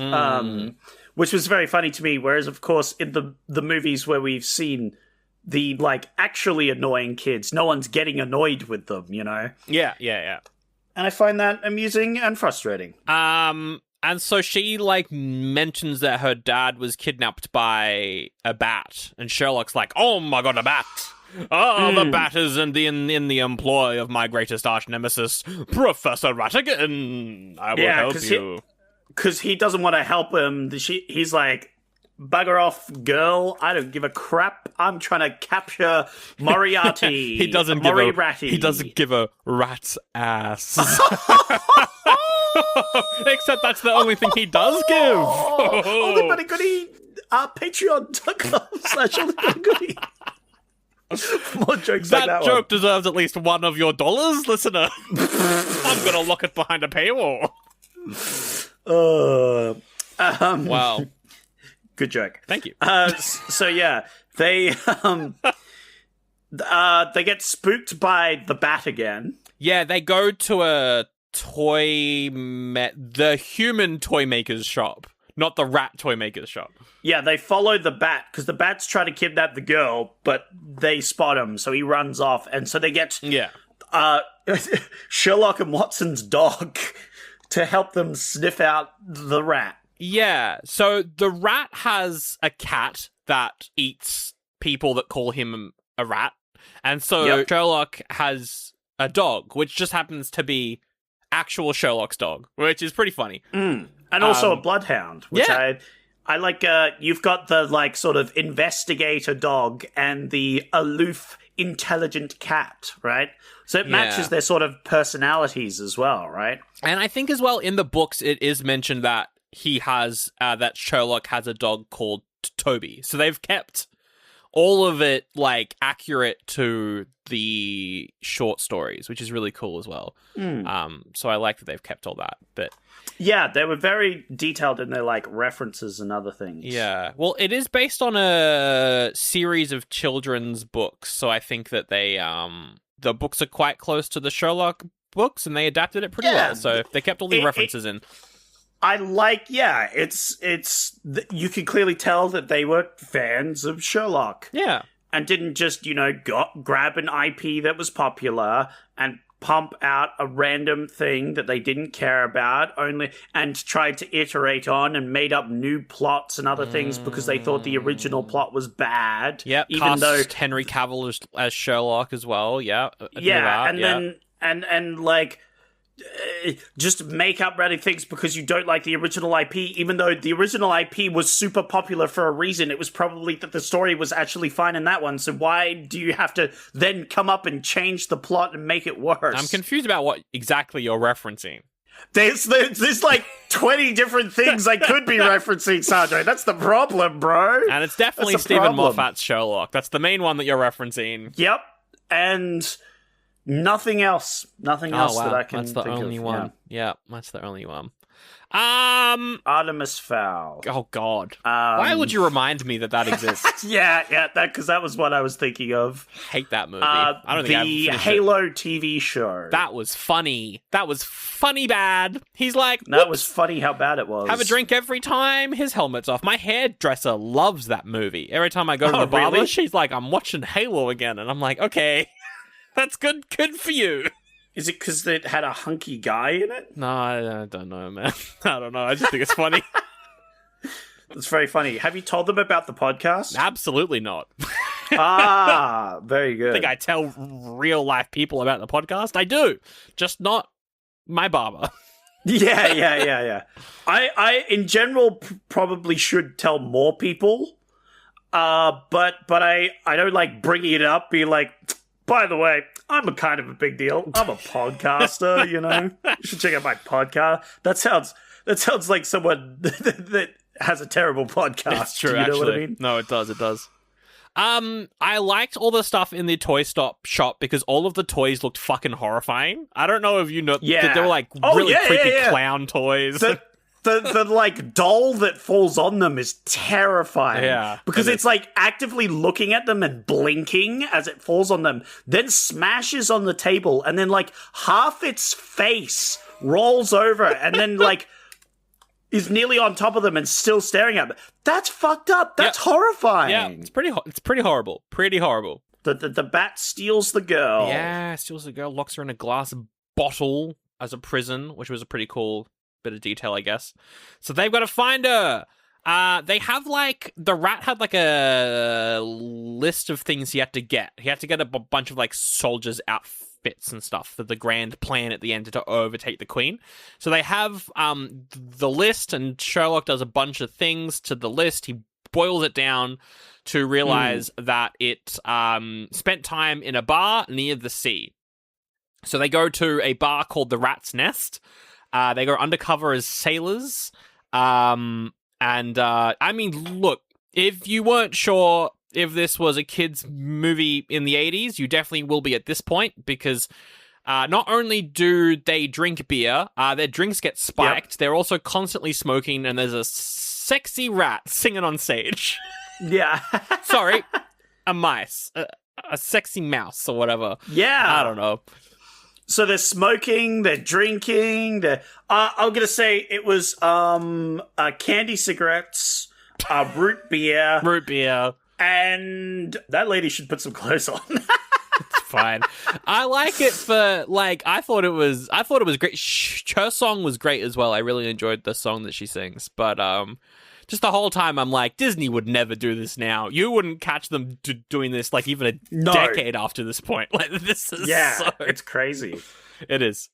Which was very funny to me. Whereas, of course, in the movies where we've seen the like actually annoying kids, no one's getting annoyed with them, you know? Yeah. And I find that amusing and frustrating. And so she like mentions that her dad was kidnapped by a bat, and Sherlock's like, "Oh my god, a bat! Oh, the bat is in the employ of my greatest arch nemesis, Professor Ratigan. I will help you." Because he doesn't want to help him. He's like, bugger off, girl. I don't give a crap. I'm trying to capture Moriarty. He doesn't give a rat's ass. Except that's the only thing he does give. Oldie but a Goodie. Patreon.com/OldieButAGoodie. More jokes like that joke deserves at least one of your dollars, listener. I'm going to lock it behind a paywall. Wow. Good joke. Thank you. So yeah, they get spooked by the bat again. Yeah, they go to the human toy maker's shop, not the rat toy maker's shop. Yeah, they follow the bat because the bat's trying to kidnap the girl, but they spot him, so he runs off, and so they get Sherlock and Watson's dog to help them sniff out the rat. Yeah, so the rat has a cat that eats people that call him a rat. And so Sherlock has a dog, which just happens to be actual Sherlock's dog, which is pretty funny. And also a bloodhound, which I like. You've got the like sort of investigator dog and the aloof, intelligent cat, right? So it matches their sort of personalities as well, right? And I think as well in the books it is mentioned that he has that Sherlock has a dog called Toby. So they've kept all of it like accurate to the short stories, which is really cool as well. So I like that they've kept all that. But yeah, they were very detailed in their like references and other things. Yeah. Well, it is based on a series of children's books, so I think that they the books are quite close to the Sherlock books, and they adapted it pretty well. So they kept all the references in. I like, it's you can clearly tell that they were fans of Sherlock. Yeah. And didn't just, grab an IP that was popular and pump out a random thing that they didn't care about and tried to iterate on and made up new plots and other things because they thought the original plot was bad. Yeah, even though Henry Cavill as Sherlock as well. Yeah. Just make up random things because you don't like the original IP, even though the original IP was super popular for a reason. It was probably that the story was actually fine in that one, so why do you have to then come up and change the plot and make it worse? I'm confused about what exactly you're referencing. There's like 20 different things I could be referencing, Sandro. That's the problem, bro. And it's definitely Stephen Moffat's Sherlock. That's the main one that you're referencing. Yep. And nothing else. Nothing else that I can think of. That's the only one. Yeah, that's the only one. Artemis Fowl. Oh, God. Why would you remind me that exists? yeah, because that was what I was thinking of. Hate that movie. I don't think the Halo TV show. That was funny. That was funny bad. He's like, that was funny how bad it was. Have a drink every time his helmet's off. My hairdresser loves that movie. Every time I go to the barber, she's like, I'm watching Halo again. And I'm like, okay, that's good for you. Is it because it had a hunky guy in it? No, I don't know, man. I don't know. I just think it's funny. It's very funny. Have you told them about the podcast? Absolutely not. Very good. I think I tell real life people about the podcast. I do. Just not my barber. Yeah. I in general, probably should tell more people. But I don't like bringing it up, be like, by the way, I'm a kind of a big deal. I'm a podcaster, you know. You should check out my podcast. That sounds like someone that has a terrible podcast. It's true, you know actually. what I mean? No, it does. I liked all the stuff in the toy shop because all of the toys looked fucking horrifying. I don't know if you know. Yeah. They were like really creepy clown toys. The like doll that falls on them is terrifying. Yeah. Because it's like actively looking at them and blinking as it falls on them, then smashes on the table, and then like half its face rolls over and then like is nearly on top of them and still staring at them. That's fucked up. That's horrifying. Yeah, it's pretty horrible. Pretty horrible. The bat steals the girl. Yeah, steals the girl, locks her in a glass bottle as a prison, which was a pretty cool bit of detail, I guess. So they've got to find her. They have like the rat had like a list of things he had to get. He had to get a bunch of like soldiers' outfits and stuff for the grand plan at the end to overtake the queen. So they have the list, and Sherlock does a bunch of things to the list. He boils it down to realize that it spent time in a bar near the sea. So they go to a bar called the Rat's Nest. They go undercover as sailors. I mean, look, if you weren't sure if this was a kid's movie in the 80s, you definitely will be at this point, because not only do they drink beer, their drinks get spiked, they're also constantly smoking, and there's a sexy rat singing on stage. Yeah. Sorry, a mice. A sexy mouse or whatever. Yeah. I don't know. So they're smoking, they're drinking, I'm going to say it was candy cigarettes, root beer. And that lady should put some clothes on. It's fine. I like it for, like, I thought it was great. Her song was great as well. I really enjoyed the song that she sings. But just the whole time I'm like, Disney would never do this now. You wouldn't catch them doing this like even a decade after this point. Like, this is it's crazy. It is.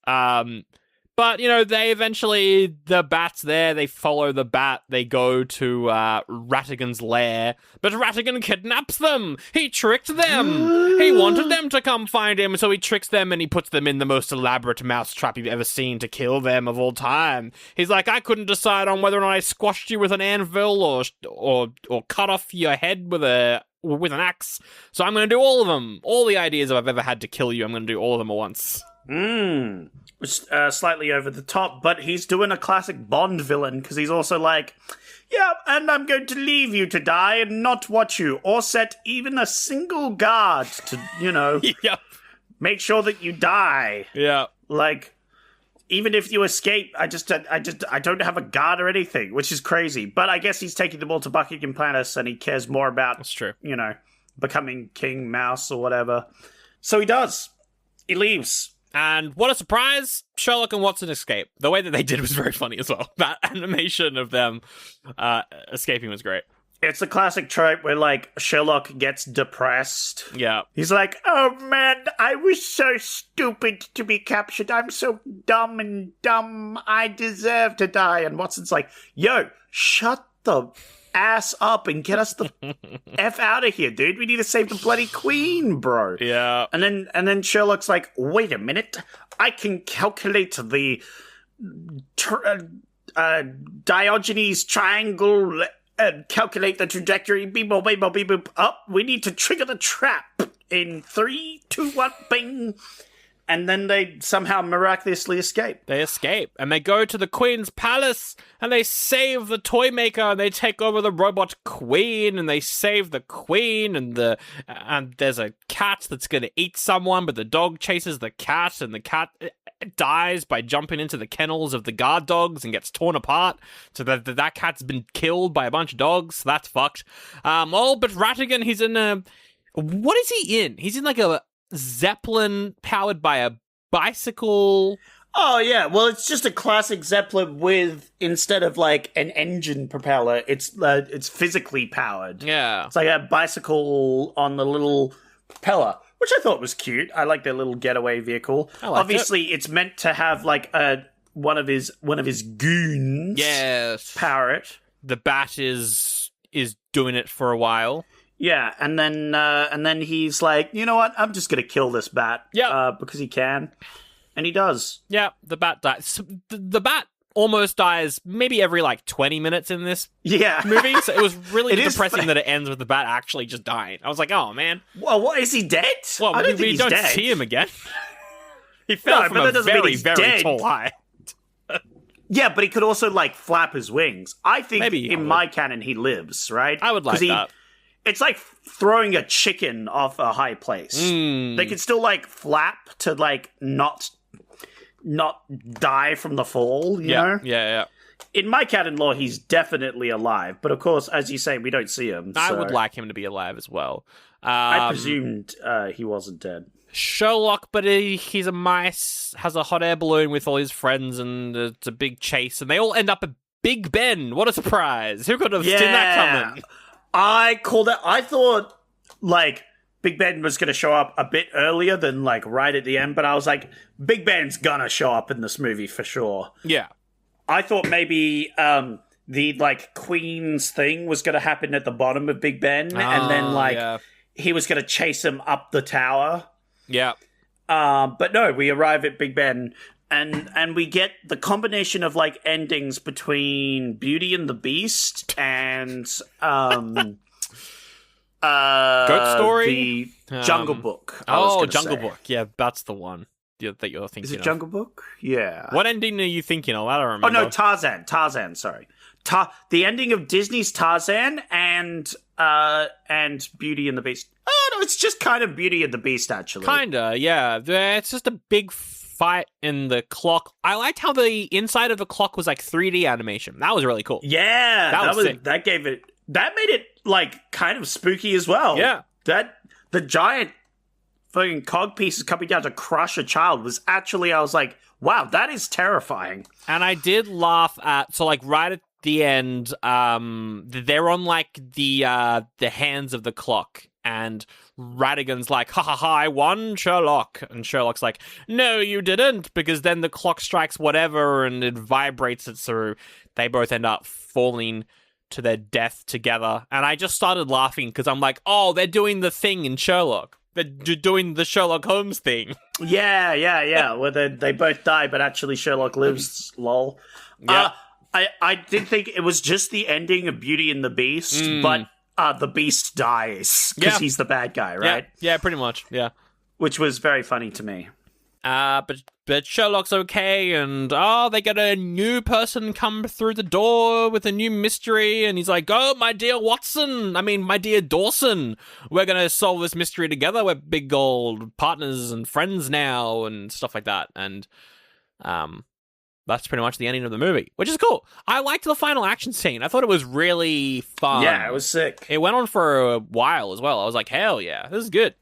But, you know, the bat's there, they follow the bat, they go to Ratigan's lair, but Ratigan kidnaps them! He tricked them! He wanted them to come find him, so he tricks them and he puts them in the most elaborate mousetrap you've ever seen to kill them of all time. He's like, I couldn't decide on whether or not I squashed you with an anvil or cut off your head with an axe, so I'm going to do all of them. All the ideas I've ever had to kill you, I'm going to do all of them at once. Slightly over the top, but he's doing a classic Bond villain, because he's also like, yeah, and I'm going to leave you to die and not watch you, or set even a single guard to, you know, make sure that you die. Yeah. Like, even if you escape, I don't have a guard or anything, which is crazy. But I guess he's taking them all to Buckingham Palace, and he cares more about, that's true, you know, becoming King Mouse or whatever. So he does. He leaves. And what a surprise, Sherlock and Watson escape. The way that they did was very funny as well. That animation of them escaping was great. It's a classic trope where, like, Sherlock gets depressed. Yeah. He's like, oh man, I was so stupid to be captured. I'm so dumb. I deserve to die. And Watson's like, yo, shut the ass up and get us the F out of here, dude. We need to save the bloody queen, bro. Yeah. And then Sherlock's like, wait a minute. I can calculate the Diogenes triangle and calculate the trajectory. Beep boop, beep boop, beep boop. Up. We need to trigger the trap in 3, 2, 1. Bing. And then they somehow miraculously escape. They escape, and they go to the Queen's palace, and they save the toy maker, and they take over the robot queen, and they save the queen, and there's a cat that's going to eat someone, but the dog chases the cat, and the cat dies by jumping into the kennels of the guard dogs and gets torn apart, so that cat's been killed by a bunch of dogs, so that's fucked. But Ratigan, he's in a... What is he in? He's in like a Zeppelin powered by a bicycle. Oh yeah, well it's just a classic Zeppelin with, instead of like an engine propeller, it's physically powered. Yeah, it's like a bicycle on the little propeller, which I thought was cute. I like their little getaway vehicle. Obviously, it's meant to have like one of his goons. Yes, power it. The Bat is doing it for a while. Yeah, and then he's like, you know what? I'm just gonna kill this Bat. Yeah, because he can, and he does. Yeah, the Bat dies. The Bat almost dies maybe every like 20 minutes in this movie. So it was really depressing that it ends with the Bat actually just dying. I was like, oh man. Well, what, is he dead? Well, we don't see him again. He fell from a very, very tall height. Yeah, but he could also like flap his wings. I think maybe in my canon he lives, right? I would like that. It's like throwing a chicken off a high place. They can still like flap to like not die from the fall, you know? Yeah. In my canon lore, he's definitely alive. But of course, as you say, we don't see him. I would like him to be alive as well. I presumed he wasn't dead. Sherlock, but he's a mice, has a hot air balloon with all his friends, and it's a big chase, and they all end up at Big Ben. What a surprise. Who could have seen that coming? I called it. I thought like Big Ben was going to show up a bit earlier than like right at the end, but I was like, Big Ben's gonna show up in this movie for sure. Yeah. I thought maybe the like Queen's thing was going to happen at the bottom of Big Ben, and then he was going to chase him up the tower. Yeah. But no, we arrive at Big Ben. And we get the combination of like endings between Beauty and the Beast and Goat Story, the Jungle Book. Jungle Book. Yeah, that's the one that you're thinking. Is it Jungle Book? Yeah. What ending are you thinking of? I don't remember. Oh no, Tarzan. Sorry, the ending of Disney's Tarzan and Beauty and the Beast. Oh no, it's just kind of Beauty and the Beast actually. Kinda, yeah. It's just a big fight in the clock. I liked how the inside of the clock was like 3D animation. That was really cool. Yeah, that made it like kind of spooky as well. Yeah, the giant fucking cog pieces coming down to crush a child was actually, I was like, wow, that is terrifying. And I did laugh at, so like right at the end, they're on like the hands of the clock, and Ratigan's like, ha ha ha, I won, Sherlock. And Sherlock's like, no, you didn't, because then the clock strikes whatever and it vibrates it, so they both end up falling to their death together. And I just started laughing because I'm like, oh, they're doing the thing in Sherlock. They're doing the Sherlock Holmes thing. Yeah. Where they both die, but actually Sherlock lives, lol. Yeah. I did think it was just the ending of Beauty and the Beast, but the Beast dies because he's the bad guy, right? Yeah, pretty much. Yeah, which was very funny to me. But Sherlock's okay, and they get a new person come through the door with a new mystery, and he's like, "Oh, my dear my dear Dawson, we're gonna solve this mystery together. We're big old partners and friends now, and stuff like that." And that's pretty much the ending of the movie, which is cool. I liked the final action scene. I thought it was really fun. Yeah, it was sick. It went on for a while as well. I was like, hell yeah, this is good.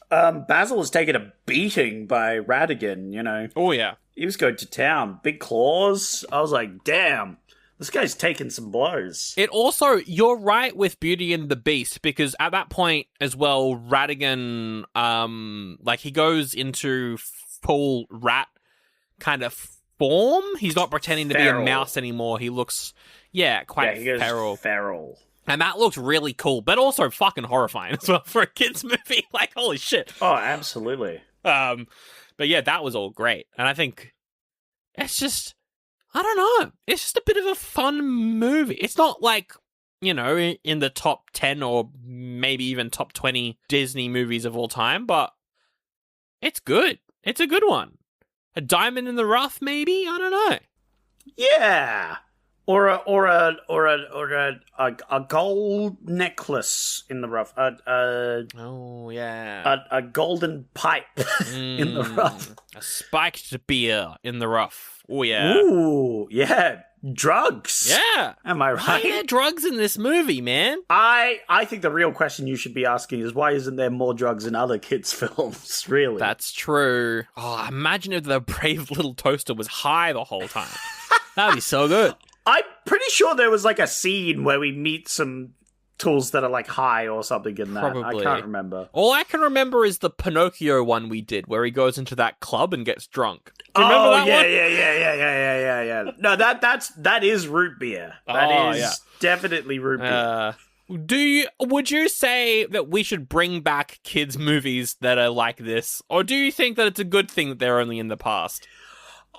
Basil was taking a beating by Ratigan, you know. Oh, yeah. He was going to town. Big claws. I was like, damn, this guy's taking some blows. It also, you're right with Beauty and the Beast, because at that point as well, Ratigan, he goes into full rat kind of form. He's not pretending to be a mouse anymore. He looks, quite feral. And that looked really cool, but also fucking horrifying as well for a kid's movie. Like, holy shit. Oh, absolutely. But yeah, that was all great. And I think it's just, I don't know. It's just a bit of a fun movie. It's not like, in the top 10 or maybe even top 20 Disney movies of all time, but it's good. It's a good one. A diamond in the rough, maybe? I don't know. Yeah. Or a gold necklace in the rough. Oh, yeah. A golden pipe in the rough. A spiked beer in the rough. Oh, yeah. Ooh, yeah. Drugs. Yeah. Am I right? Why are there drugs in this movie, man? I think the real question you should be asking is why isn't there more drugs in other kids' films, really? That's true. Oh, imagine if the brave little toaster was high the whole time. That would be so good. I'm pretty sure there was like a scene where we meet some tools that are like high or something in that. Probably. I can't remember. All I can remember is the Pinocchio one we did, where he goes into that club and gets drunk. Do you remember that one? Yeah. No, that is root beer. That is definitely root beer. Would you say that we should bring back kids' movies that are like this? Or do you think that it's a good thing that they're only in the past?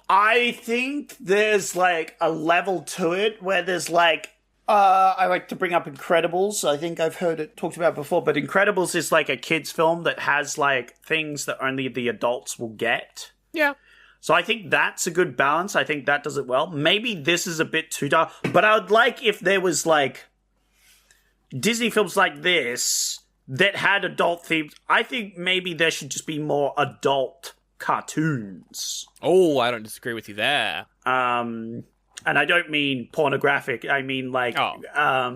I think there's like a level to it where there's like I like to bring up Incredibles. I think I've heard it talked about before, but Incredibles is like a kids film that has like things that only the adults will get. Yeah. So I think that's a good balance. I think that does it well. Maybe this is a bit too dark, but I would like if there was like Disney films like this that had adult themes. I think maybe there should just be more adult cartoons. Oh, I don't disagree with you there. And I don't mean pornographic. I mean like. Oh.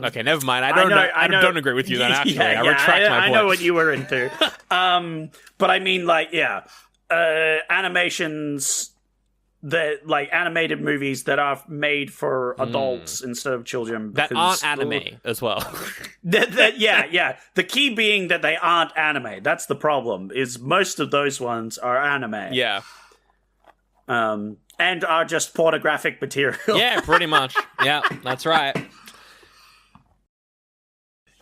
Okay, never mind. I don't agree with you then. Actually, I retract my point. I know what you were into. But I mean like animations that like animated movies that are made for adults instead of children that aren't anime as well. Yeah. The key being that they aren't anime. That's the problem. Is most of those ones are anime. Yeah. And are just pornographic material. Yeah, pretty much. Yeah, that's right.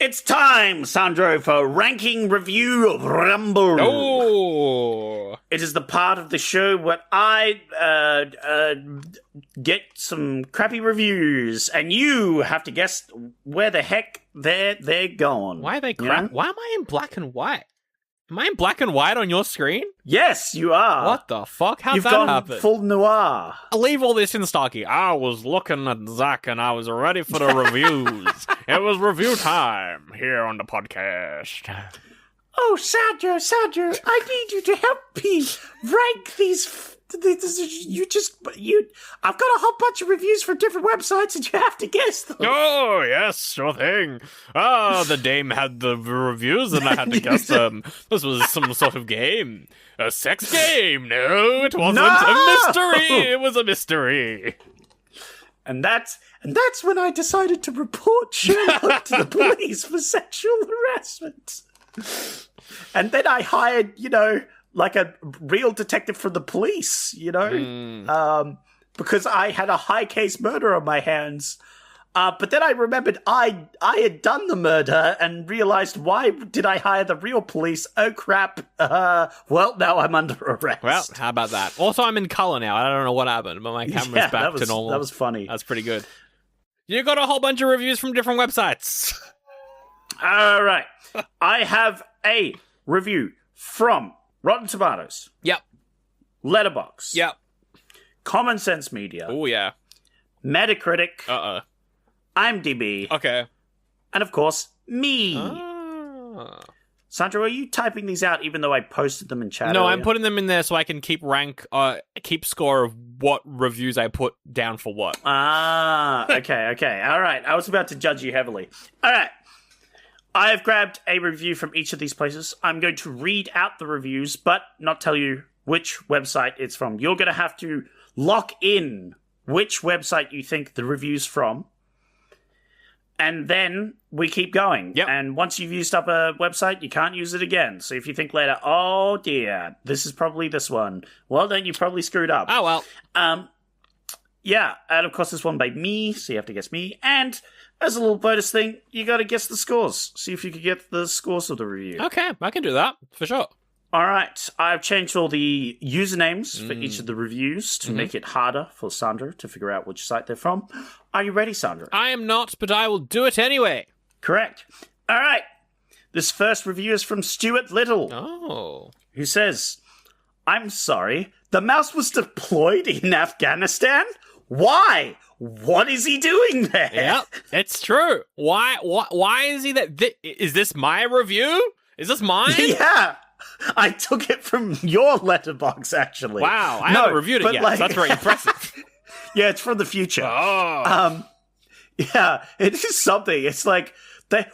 It's time, Sandro, for ranking review of Rumble. Oh! It is the part of the show where I get some crappy reviews, and you have to guess where the heck they're going. Why are they crap? You know? Why am I in black and white? Am I in black and white on your screen? Yes, you are. What the fuck? How'd You've that gone happen? Full noir. I'll leave all this in, Starkey. I was looking at Zach and I was ready for the reviews. It was review time here on the podcast. Oh, Sandro, I need you to help me rank these. I've got a whole bunch of reviews from different websites and you have to guess them. Oh, yes, sure thing. The dame had the reviews and I had to guess them. This was some sort of game. A sex game. No, it wasn't. No! A mystery. It was a mystery. And that's when I decided to report Sherlock to the police for sexual harassment. And then I hired, like a real detective from the police, because I had a high case murder on my hands. But then I remembered I had done the murder and realized, why did I hire the real police? Oh, crap. Well, now I'm under arrest. Well, how about that? Also, I'm in color now. I don't know what happened, but my camera's back to normal. That was funny. That's pretty good. You got a whole bunch of reviews from different websites. All right. I have a review from Rotten Tomatoes. Yep. Letterboxd. Yep. Common Sense Media. Oh, yeah. Metacritic. Uh-oh. IMDb. Okay. And, of course, me. Sandra, are you typing these out even though I posted them in chat No, earlier? I'm putting them in there so I can keep score of what reviews I put down for what. Okay. All right. I was about to judge you heavily. All right. I have grabbed a review from each of these places. I'm going to read out the reviews, but not tell you which website it's from. You're going to have to lock in which website you think the review's from. And then we keep going. Yep. And once you've used up a website, you can't use it again. So if you think later, oh dear, this is probably this one, well, then you probably screwed up. Oh, well. Yeah, and of course this one by me, so you have to guess me. And as a little bonus thing, you got to guess the scores. See if you can get the scores of the review. Okay, I can do that, for sure. All right, I've changed all the usernames for each of the reviews to make it harder for Sandra to figure out which site they're from. Are you ready, Sandra? I am not, but I will do it anyway. Correct. All right. This first review is from Stuart Little, who says, I'm sorry, the mouse was deployed in Afghanistan? Why? What is he doing there? Yep, it's true. Why is he there? Is this my review? Is this mine? Yeah. I took it from your letterbox, actually. Wow, I haven't reviewed it yet. So that's very impressive. Yeah, it's from the future. Oh. Yeah, it is something. It's like,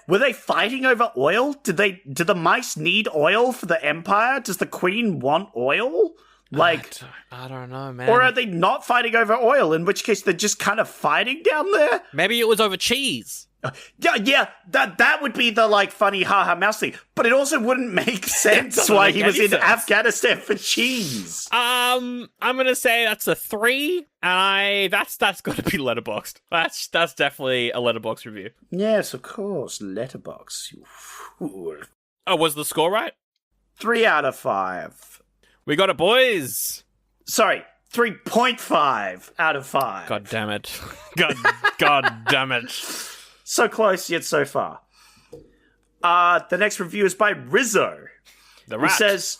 were they fighting over oil? Did the mice need oil for the empire? Does the queen want oil? Like, I don't know, man. Or are they not fighting over oil? In which case, they're just kind of fighting down there. Maybe it was over cheese. Yeah, that would be the, like, funny haha mouse thing. But it also wouldn't make sense why he was in Afghanistan for cheese. I'm gonna say that's a 3, and that's got to be letterboxed. That's definitely a letterbox review. Yes, of course, letterbox. You fool. Oh, was the score right? 3 out of 5. We got it, boys. Sorry, 3.5 out of 5. God damn it. God damn it. So close, yet so far. The next review is by Rizzo. The rat. Who says,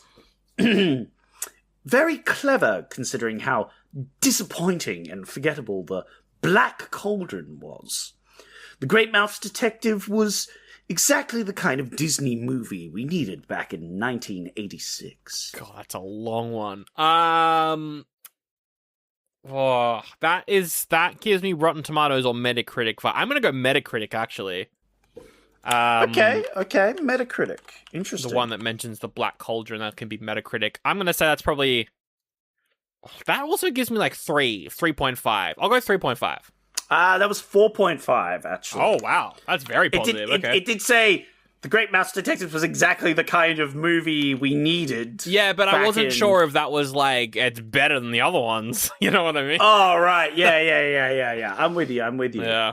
very clever considering how disappointing and forgettable the Black Cauldron was. The Great Mouse Detective was exactly the kind of Disney movie we needed back in 1986. God, that's a long one. That gives me Rotten Tomatoes or Metacritic. I'm gonna go Metacritic, actually. Okay, Metacritic. Interesting. The one that mentions the Black Cauldron, that can be Metacritic. I'm gonna say that's probably... That also gives me like 3.5. I'll go 3.5. That was 4.5, actually. Oh, wow. That's very positive. It did say The Great Mouse Detective was exactly the kind of movie we needed. Yeah, but I wasn't sure if that was like, it's better than the other ones. You know what I mean? Oh, right. Yeah. I'm with you. Yeah.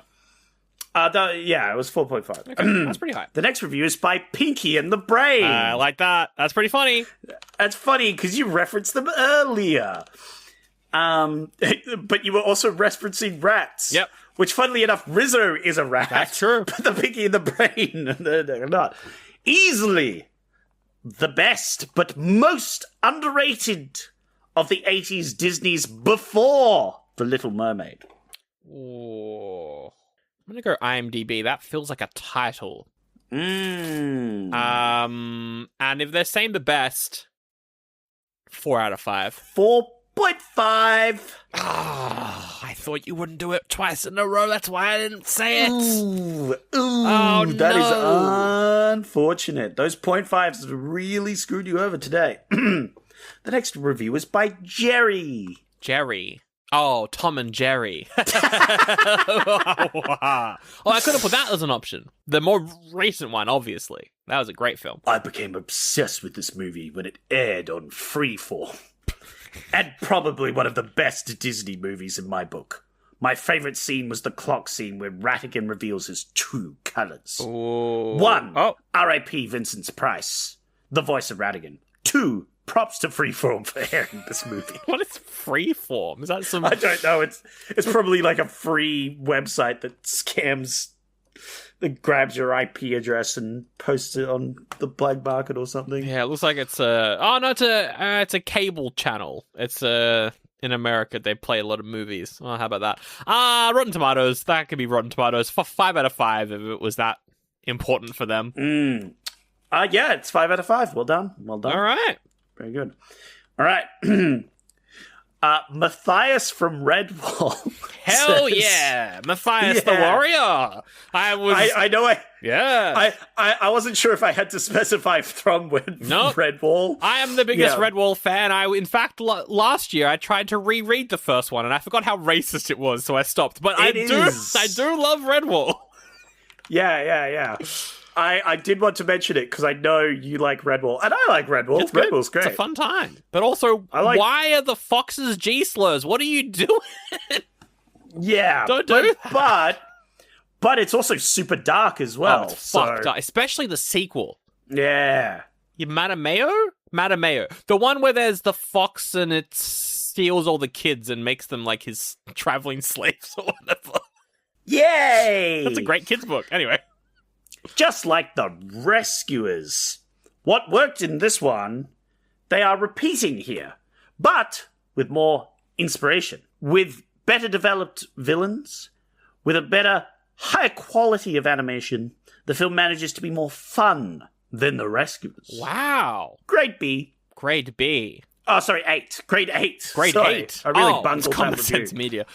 It was 4.5. Okay, that's pretty high. The next review is by Pinky and the Brain. I like that. That's pretty funny. That's funny because you referenced them earlier. But you were also referencing rats. Yep. Which, funnily enough, Rizzo is a rat. That's true. But the Pinky and the Brain, they're not. Easily the best, but most underrated of the 80s Disney's before The Little Mermaid. Ooh. I'm gonna go IMDb. That feels like a title. And if they're saying the best, 4 out of 5. 4.5. I thought you wouldn't do it twice in a row. That's why I didn't say it. Ooh, that is unfortunate. Those 0.5s really screwed you over today. The next review is by Jerry. Jerry. Oh, Tom and Jerry. Oh, I could have put that as an option. The more recent one, obviously. That was a great film. I became obsessed with this movie when it aired on Freeform. And probably one of the best Disney movies in my book. My favourite scene was the clock scene where Ratigan reveals his true colours. Ooh. 1. R.I.P. Vincent Price, the voice of Ratigan. 2. Props to Freeform for airing this movie. What is Freeform? Is that some... I don't know. It's probably like a free website that scams, that grabs your IP address and posts it on the black market or something. Yeah, it looks like it's a... Oh, no, it's a cable channel. It's in America, they play a lot of movies. Oh, how about that? Rotten Tomatoes. That could be Rotten Tomatoes. 5 out of 5 if it was that important for them. Yeah, it's 5 out of 5. Well done. All right. Very good. All right. Matthias from Redwall. Hell says, yeah. Matthias the Warrior. I know. Yeah. I wasn't sure if I had to specify from Redwall. I am the biggest Redwall fan. In fact, last year I tried to reread the first one and I forgot how racist it was, so I stopped. But I do love Redwall. Yeah. I did want to mention it because I know you like Redwall, and I like Redwall. It's good. Redwall's great. It's a fun time. But also, why are the foxes G-slurs? What are you doing? Yeah. Don't do that. But it's also super dark as well. Oh, it's fucked up. Especially the sequel. Yeah. Matameo. The one where there's the fox and it steals all the kids and makes them like his traveling slaves or whatever. Yay! That's a great kids book. Anyway. Just like the Rescuers. What worked in this one, they are repeating here, but with more inspiration, with better developed villains, with a better, higher quality of animation. The film manages to be more fun than the Rescuers. Wow. Grade B. Grade B. Oh, sorry, 8. Grade 8. Grade Sorry, 8. I really it's bungled Common that Sense review. Media.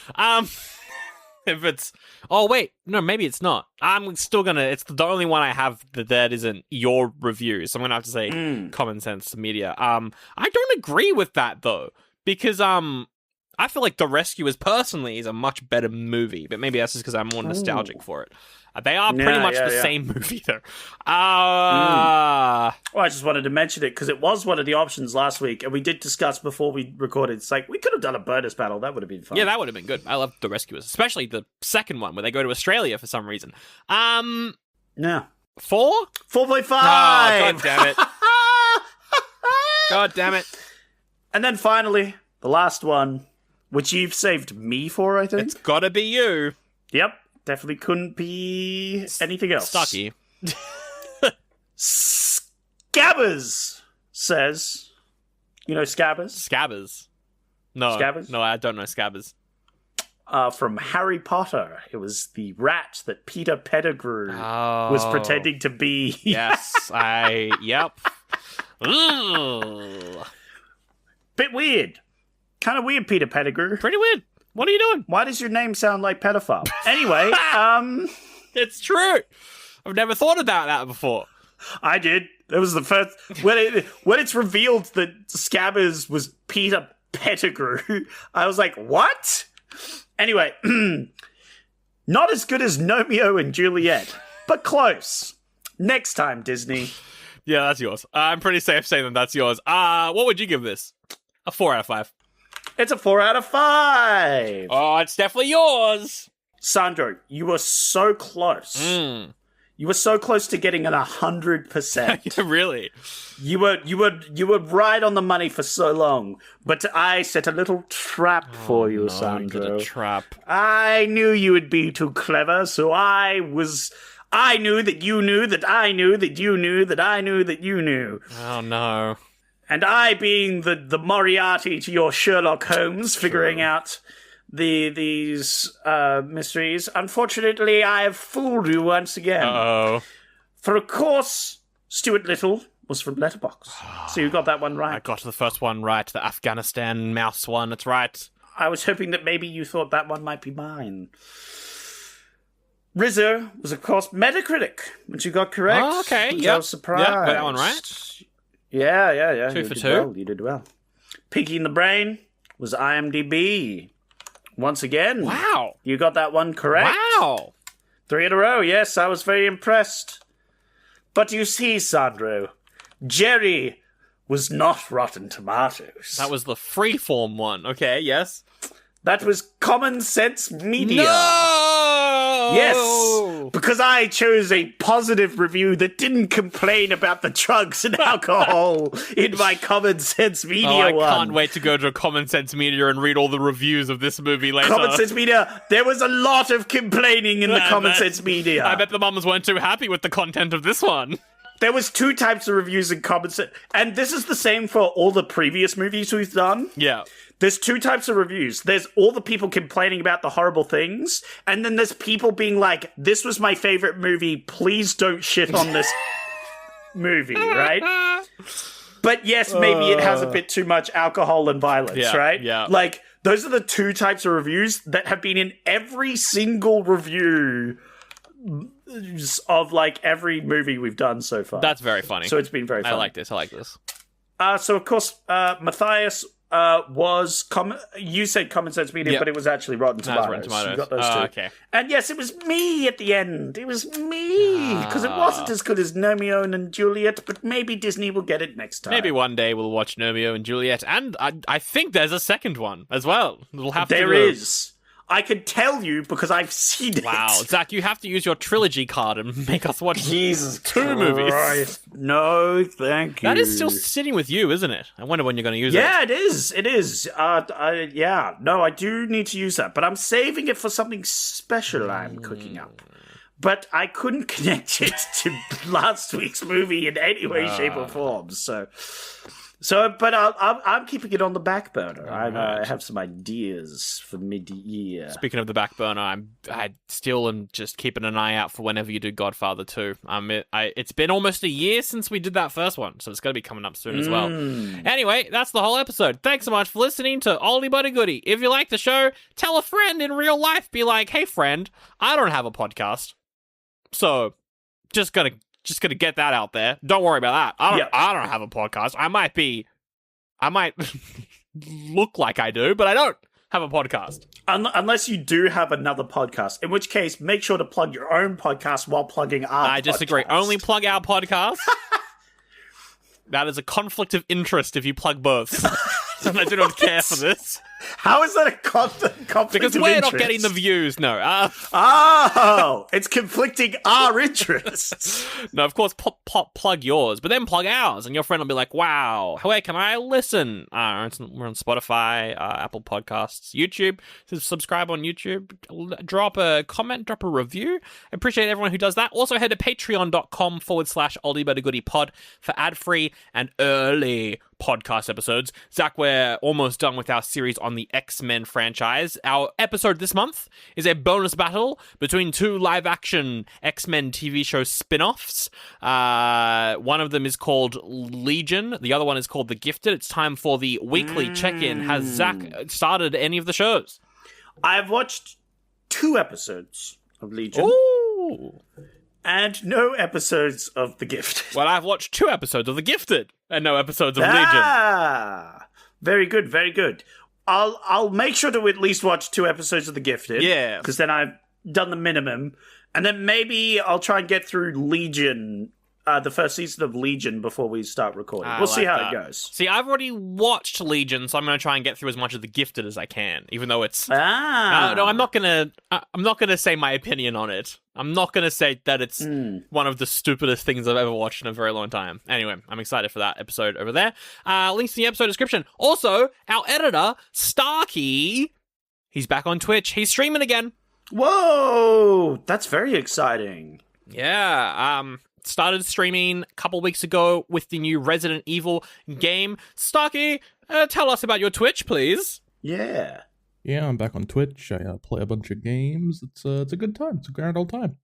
If it's... Oh, wait. No, maybe it's not. I'm still gonna... It's the only one I have that isn't your review, so I'm gonna have to say Common Sense Media. I don't agree with that, though, because, I feel like The Rescuers, personally, is a much better movie, but maybe that's just because I'm more nostalgic for it. They are pretty much the same movie, though. Well, I just wanted to mention it because it was one of the options last week, and we did discuss before we recorded. It's like, we could have done a bonus battle. That would have been fun. Yeah, that would have been good. I love The Rescuers, especially the second one where they go to Australia for some reason. Yeah. 4? 4.5! Oh, God damn it. God damn it. And then finally, the last one, which you've saved me for, I think. It's gotta be you. Yep. Definitely couldn't be anything else. Stucky. Scabbers says... You know Scabbers? Scabbers. No. Scabbers? No, I don't know Scabbers. From Harry Potter. It was the rat that Peter Pettigrew was pretending to be. Yes, Yep. Ugh. Bit weird. Kind of weird, Peter Pettigrew. Pretty weird. What are you doing? Why does your name sound like pedophile? Anyway, It's true. I've never thought about that before. I did. It was the first... When it's revealed that Scabbers was Peter Pettigrew, I was like, what? Anyway, not as good as Romeo and Juliet, but close. Next time, Disney. Yeah, that's yours. I'm pretty safe saying that's yours. What would you give this? A 4 out of 5. It's a 4 out of 5. Oh, it's definitely yours. Sandro, you were so close. You were so close to getting an 100%. Really? You were right on the money for so long, but I set a little trap for you, Sandro. A trap. I knew you would be too clever, so I knew that you knew that I knew that you knew that I knew that you knew. Oh no. And I, being the Moriarty to your Sherlock Holmes, figuring out these mysteries, unfortunately, I have fooled you once again. Uh-oh. For of course, Stuart Little was from Letterboxd, so you got that one right. I got the first one right, the Afghanistan mouse one, that's right. I was hoping that maybe you thought that one might be mine. Rizzo was, of course, Metacritic, which you got correct. Oh, okay, Which yep. I was surprised. Yep, got that one right. Yeah. 2 You for did 2. well. You did well. Pinky in the Brain was IMDb. Once again. Wow. You got that one correct. Wow. 3 in a row. Yes, I was very impressed. But you see, Sandro, Jerry was not Rotten Tomatoes. That was the freeform one. Okay, yes. That was Common Sense Media. No! Yes, because I chose a positive review that didn't complain about the drugs and alcohol in my Common Sense Media I one. can't wait to go to Common Sense Media and read all the reviews of this movie later. Common Sense Media, there was a lot of complaining in the Common Sense Media. I bet the mums weren't too happy with the content of this one. There was 2 types of reviews in Common Sense, and this is the same for all the previous movies we've done. Yeah. There's 2 types of reviews. There's all the people complaining about the horrible things, and then there's people being like, this was my favorite movie, please don't shit on this movie, right? But yes, maybe it has a bit too much alcohol and violence, right? Yeah. Like, those are the 2 types of reviews that have been in every single review of, like, every movie we've done so far. That's very funny. So it's been very fun. I like this. So, of course, Matthias was... you said Common Sense Media, Yep. but it was actually Rotten No, it's Tomatoes. Rotten You Tomatoes. got those 2. Okay. And yes, it was me at the end. It was me. Because it wasn't as good as Romeo and Juliet, but maybe Disney will get it next time. Maybe one day we'll watch Romeo and Juliet, and I think there's a second one as well. We'll have There to go. is. I could tell you because I've seen it. Wow, Zach, you have to use your trilogy card and make us watch Jesus two movies. No, thank you. That is still sitting with you, isn't it? I wonder when you're going to use it. Yeah, it is. It is. Yeah. No, I do need to use that, but I'm saving it for something special I'm cooking up. But I couldn't connect it to last week's movie in any way, shape, or form. But I'm keeping it on the back burner. I have some ideas for mid-year. Speaking of the back burner, I still am just keeping an eye out for whenever you do Godfather 2. It's been almost a year since we did that first one, so it's going to be coming up soon as well. Anyway, that's the whole episode. Thanks so much for listening to Oldie but a Goodie. If you like the show, tell a friend in real life. Be like, hey friend, I don't have a podcast, so just gonna get that out there. Don't worry about that. I don't have a podcast. I might look like I do, but I don't have a podcast. Unless you do have another podcast, in which case, make sure to plug your own podcast while plugging our I disagree. podcast. Only plug our podcast. That is a conflict of interest if you plug both. And I do not care for this. How is that a conflict because of we're interest? not getting the views, no. It's conflicting our interests. No, of course, plug yours, but then plug ours, and your friend will be like, wow, where can I listen? We're on Spotify, Apple Podcasts, YouTube. So subscribe on YouTube, drop a comment, drop a review. I appreciate everyone who does that. Also, head to patreon.com/oldie-but-a-goodie-pod for ad-free and early podcast episodes. Zach, we're almost done with our series on the X-Men franchise. Our episode this month is a bonus battle between two live-action X-Men TV show spin-offs. One of them is called Legion. The other one is called The Gifted. It's time for the weekly check-in. Has Zach started any of the shows? I've watched 2 episodes of Legion. Ooh. And no episodes of The Gifted. Well, I've watched 2 episodes of The Gifted and no episodes of Legion. Very good, very good. I'll make sure to at least watch 2 episodes of The Gifted. Yeah. Because then I've done the minimum. And then maybe I'll try and get through Legion, the first season of Legion before we start recording. We'll see how it goes. See, I've already watched Legion, so I'm going to try and get through as much of The Gifted as I can, even though it's... No, I'm not going to say my opinion on it. I'm not going to say that it's one of the stupidest things I've ever watched in a very long time. Anyway, I'm excited for that episode over there. Links in the episode description. Also, our editor, Starkey, he's back on Twitch. He's streaming again. Whoa! That's very exciting. Yeah, started streaming a couple weeks ago with the new Resident Evil game. Starkey, tell us about your Twitch, please. Yeah. Yeah, I'm back on Twitch. I play a bunch of games. It's a good time. It's a grand old time.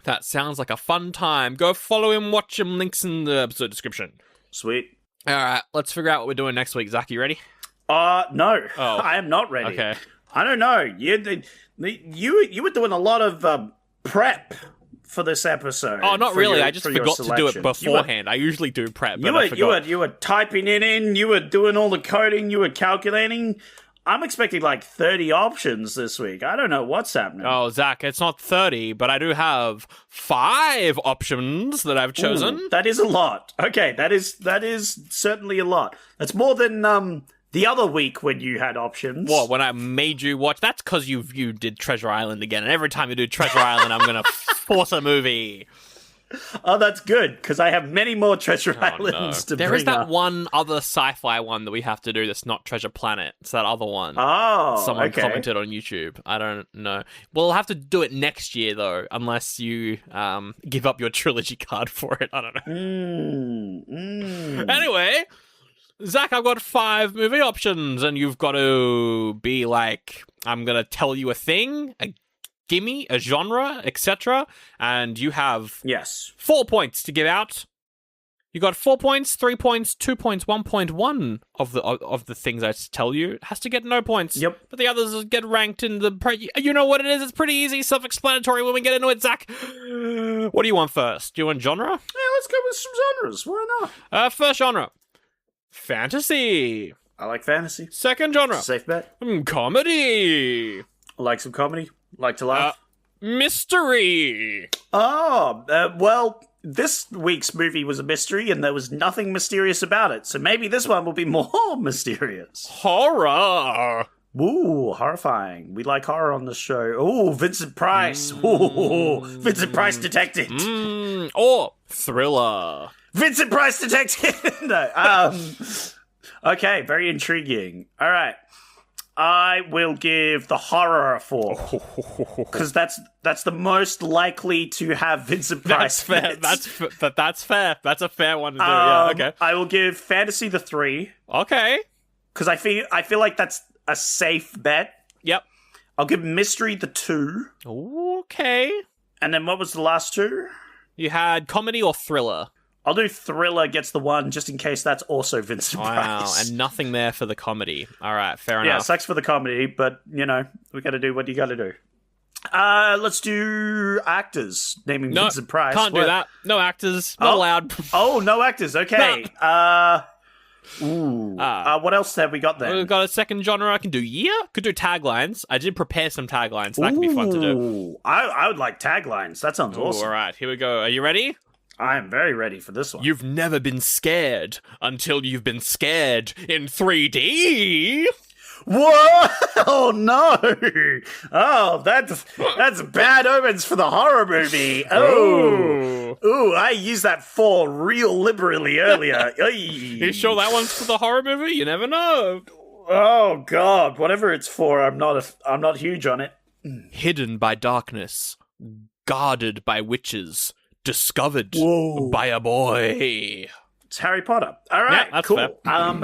That sounds like a fun time. Go follow him, watch him, links in the episode description. Sweet. All right, let's figure out what we're doing next week. Zach, you ready? No. Oh. I am not ready. Okay. I don't know. You were doing a lot of prep for this episode. Oh, not really. I just forgot to do it beforehand. I usually do prep, but I forgot. You were typing it in. You were doing all the coding. You were calculating. I'm expecting like 30 options this week. I don't know what's happening. Oh, Zach, it's not 30, but I do have 5 options that I've chosen. Ooh, that is a lot. Okay, that is certainly a lot. That's more than the other week when you had options. What, when I made you watch? That's because you did Treasure Island again, and every time you do Treasure Island, I'm going to force a movie. Oh, that's good, because I have many more Treasure Islands to bring up. There is that one other sci-fi one that we have to do that's not Treasure Planet. It's that other one. Oh, Someone commented on YouTube. I don't know. We'll have to do it next year, though, unless you give up your trilogy card for it. I don't know. Anyway, Zach, I've got 5 movie options, and you've got to be like, I'm going to tell you a thing, a gimme, a genre, etc. And you have 4 points to give out. You got 4 points, 3 points, 2 points, 1.1 of the things I tell you. It has to get no points. Yep. But the others get ranked in the... You know what it is? It's pretty easy, self-explanatory when we get into it, Zach. What do you want first? Do you want genre? Yeah, let's go with some genres. Why not? First genre. Fantasy. I like fantasy. Second genre. Safe bet. Comedy. I like some comedy. Like to laugh. Mystery. Well, this week's movie was a mystery and there was nothing mysterious about it. So maybe this one will be more mysterious. Horror. Ooh, horrifying. We like horror on the show. Ooh, Vincent Price. Ooh, Vincent Price detective. Or thriller. Vincent Price detective. No. Okay, very intriguing. All right. I will give the horror a 4 because that's the most likely to have Vincent Price. That's fair. That's fair. That's a fair one to do. Yeah. Okay. I will give fantasy the 3. Okay. Because I feel like that's a safe bet. Yep. I'll give mystery the 2. Okay. And then what was the last 2? You had comedy or thriller. I'll do thriller gets the 1 just in case that's also Vincent Price. And nothing there for the comedy. All right, fair enough. Yeah, sucks for the comedy, but, we got to do what you got to do. Let's do actors, naming Vincent Price. Can't do that. No actors. Not allowed. Oh, no actors. Okay. What else have we got there? We've got a second genre. I can do year. Could do taglines. I did prepare some taglines, so that could be fun to do. I would like taglines. That sounds awesome. All right, here we go. Are you ready? I am very ready for this one. You've never been scared until you've been scared in 3D. Whoa! Oh no! Oh, that's bad omens for the horror movie. Oh, I used that 4 real liberally earlier. You sure that one's for the horror movie? You never know. Oh god, whatever it's for, I'm not huge on it. Hidden by darkness, guarded by witches, discovered by a boy. It's Harry Potter. All right, yeah, that's cool. Fair.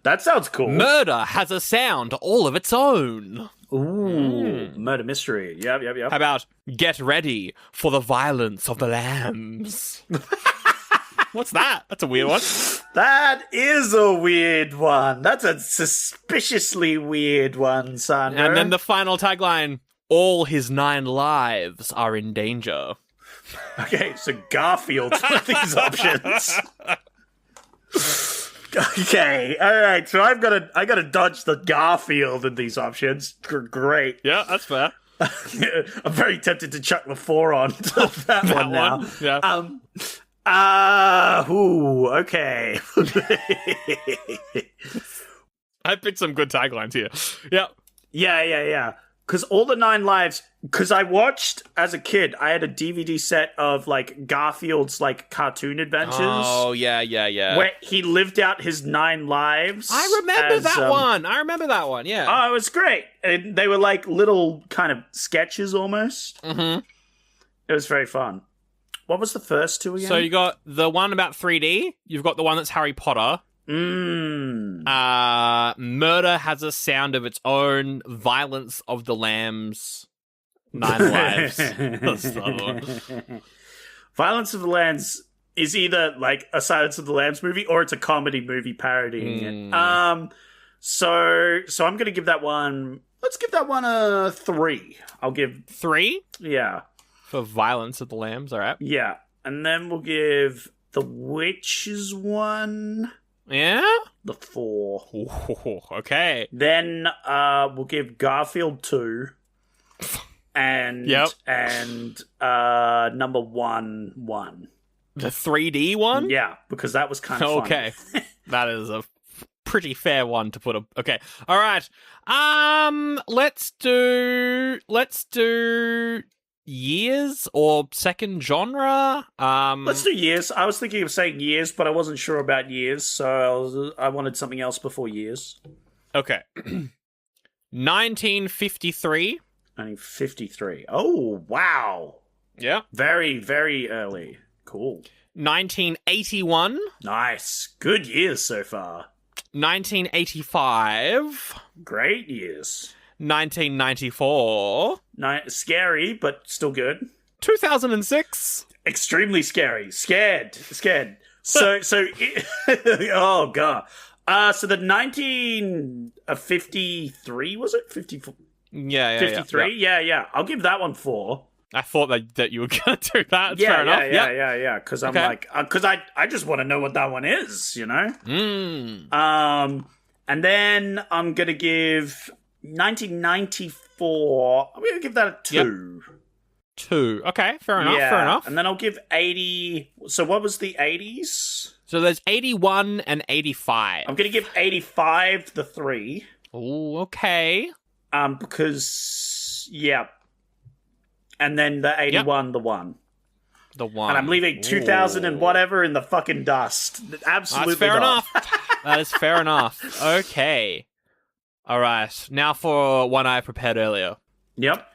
That sounds cool. Murder has a sound all of its own. Ooh, murder mystery. Yep. How about get ready for the violence of the lambs? What's that? That's a weird one. That is a weird one. That's a suspiciously weird one, Sandra. And then the final tagline, all his 9 lives are in danger. Okay, so Garfield's one of these options. Okay, all right. So I gotta dodge the Garfield in these options. Great. Yeah, that's fair. I'm very tempted to chuck the 4 on to that one now. Yeah. Okay. I picked some good taglines here. Yeah. Yeah. Because all the 9 lives, because I watched, as a kid, I had a DVD set of, like, Garfield's, like, cartoon adventures. Oh, yeah. Where he lived out his 9 lives. I remember that one, yeah. Oh, it was great. And they were, like, little kind of sketches, almost. Mm-hmm. It was very fun. What was the first 2 again? So you got the one about 3D, you've got the one that's Harry Potter. Murder has a sound of its own. Violence of the Lambs. 9 lives. That's the other one. Violence of the Lambs is either like a Silence of the Lambs movie or it's a comedy movie parodying it. So I'm gonna give that one. Let's give that one a 3. I'll give 3. Yeah. For Violence of the Lambs. All right. Yeah, and then we'll give the Witches one. Yeah? The 4. Ooh, okay. Then we'll give Garfield 2. And number 1. The 3D one? Yeah, because that was kind of okay. That is a pretty fair one to put up. Okay. All right. Let's do years or second genre. Let's do years. I was thinking of saying years, but I wasn't sure about years, so I wanted something else before years. Okay. 1953. 1953. Oh, wow. Yeah. Very, very early. Cool. 1981. Nice. Good years so far. 1985. Great years. 1994. Scary, but still good. 2006. Extremely scary. Scared. So, oh god. So the 1953 was it? 54. Yeah. 53. Yeah. I'll give that one 4. I thought that you were gonna do that. It's fair enough. Yeah. Because I'm like, because I just want to know what that one is, you know. And then I'm gonna give 1994. I'm gonna give that a 2. Yep. 2. Okay, fair enough. And then I'll give 80. So what was the 80s? So there's 81 and 85. I'm gonna give 85 the 3. Oh, okay. Because, yeah. And then the 81, the one. The one. And I'm leaving 2000 and whatever in the fucking dust. Absolutely That's fair not. enough. That is fair enough. Okay. All right. Now for one I prepared earlier. Yep.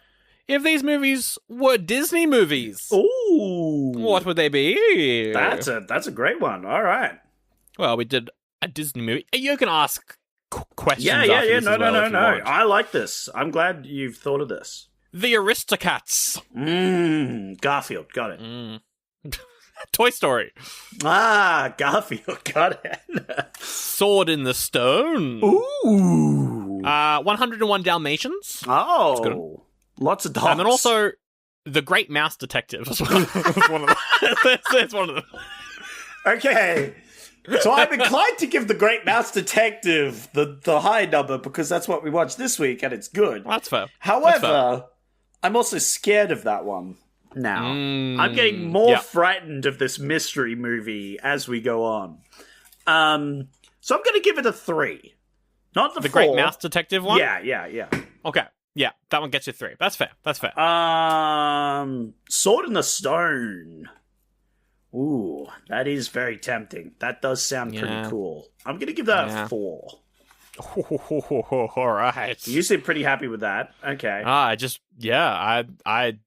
If these movies were Disney movies, Ooh. what would they be? That's a great one. All right. Well, we did a Disney movie. You can ask questions. Yeah. After this No. as well if you want. I like this. I'm glad you've thought of this. The Aristocats. Garfield. Got it. Toy Story. Garfield. Got it. Sword in the Stone. Ooh. 101 Dalmatians. Oh. Lots of dogs. And then also The Great Mouse Detective as well. It's one of them. Okay. So I'm inclined to give The Great Mouse Detective the high number because that's what we watched this week and it's good. That's fair. However, I'm also scared of that one now. I'm getting more frightened of this mystery movie as we go on. So I'm going to give it a 3. Not the 4. Great Mouse Detective one? Yeah. Okay. Yeah, that one gets you 3. That's fair. Sword in the Stone. Ooh, that is very tempting. That does sound pretty cool. I'm going to give that a 4. All right. You seem pretty happy with that. Okay.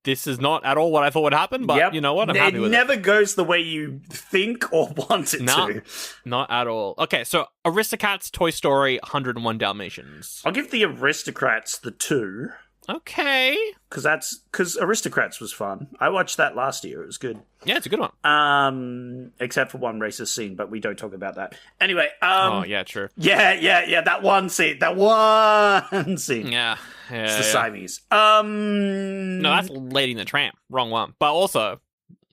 This is not at all what I thought would happen, but you know what? I'm happy with it. It never goes the way you think or want it to. Not at all. Okay, so Aristocats, Toy Story, 101 Dalmatians. I'll give the Aristocrats the 2. Okay. Because Aristocrats was fun. I watched that last year. It was good. Yeah, it's a good one. Except for one racist scene, but we don't talk about that. Anyway. Oh, yeah, true. Yeah. That one scene. Yeah. It's the Siamese. No, that's Lady and the Tramp. Wrong one. But also,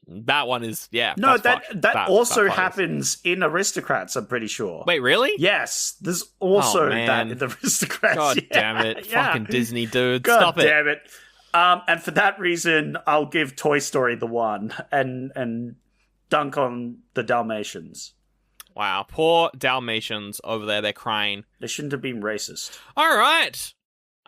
that one is, No, that also happens in Aristocrats, I'm pretty sure. Wait, really? Yes. There's also that in the Aristocrats. God damn it. Fucking Disney, dude. God Stop it. damn it. And for that reason, I'll give Toy Story the 1 and dunk on the Dalmatians. Wow, poor Dalmatians over there. They're crying. They shouldn't have been racist. All right.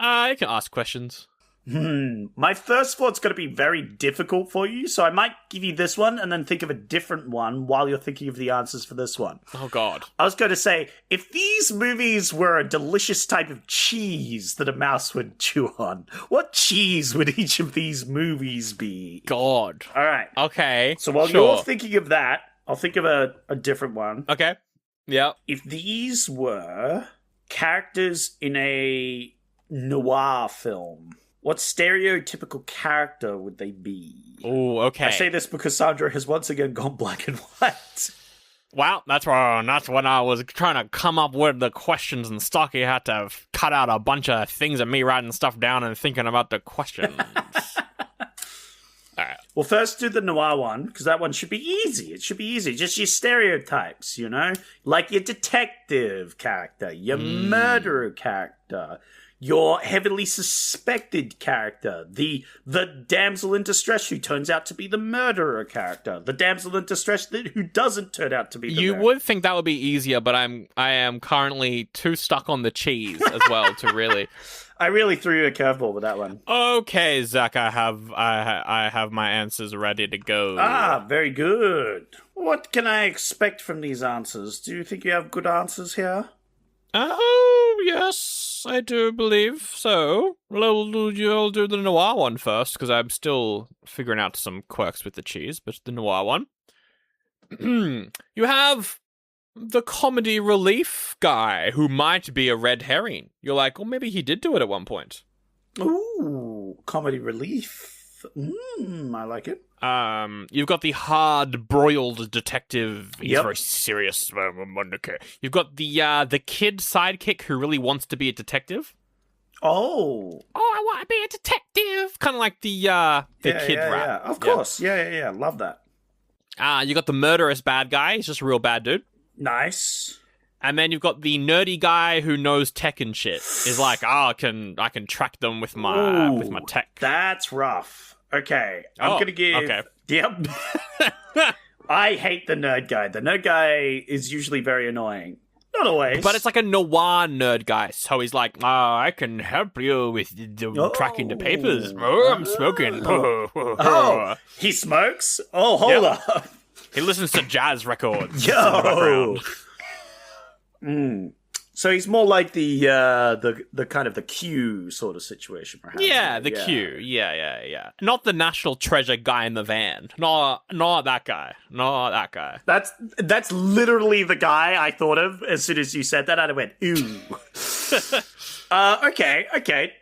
You can ask questions. My first thought's going to be very difficult for you, so I might give you this one and then think of a different one while you're thinking of the answers for this one. Oh, God. I was going to say, if these movies were a delicious type of cheese that a mouse would chew on, what cheese would each of these movies be? God. All right. Okay. So while you're thinking of that, I'll think of a different one. Okay. Yeah. If these were characters in a noir film, what stereotypical character would they be? Oh, okay. I say this because Sandra has once again gone black and white. Well, that's when I was trying to come up with the questions and Stocky had to cut out a bunch of things of me writing stuff down and thinking about the questions. All right. Well, first do the noir one, because that one should be easy. It should be easy. Just your stereotypes, you know? Like your detective character, your murderer character, your heavily suspected character, the damsel in distress who turns out to be the murderer character, the damsel in distress who doesn't turn out to be the murderer. You would think that would be easier, but I am currently too stuck on the cheese as well to really. I really threw you a curveball with that one. Okay, Zach, I have my answers ready to go. Ah, very good. What can I expect from these answers? Do you think you have good answers here? Oh, yes, I do believe so. Well, I'll do the noir one first, because I'm still figuring out some quirks with the cheese, but the noir one. You have the comedy relief guy who might be a red herring. You're like, well, maybe he did do it at one point. Ooh, comedy relief. I like it. You've got the hard-broiled detective. He's very serious. You've got the kid sidekick who really wants to be a detective. Oh, I want to be a detective. Kind of like the kid rap. Yeah. Of course. Yeah. Love that. You got the murderous bad guy. He's just a real bad dude. Nice. And then you've got the nerdy guy who knows tech and shit. Is like, I can track them with my tech. That's rough. Okay, I'm gonna give. Okay. Yep. I hate the nerd guy. The nerd guy is usually very annoying. Not always. But it's like a noir nerd guy. So he's like, I can help you with tracking the papers. Oh, I'm smoking. Oh, he smokes? Oh, hold up. He listens to jazz records. Yo. So he's more like the kind of the Q sort of situation, perhaps. Yeah, the Q. Yeah. Not the national treasure guy in the van. Not that guy. Not that guy. That's literally the guy I thought of as soon as you said that. I went, ooh. Okay.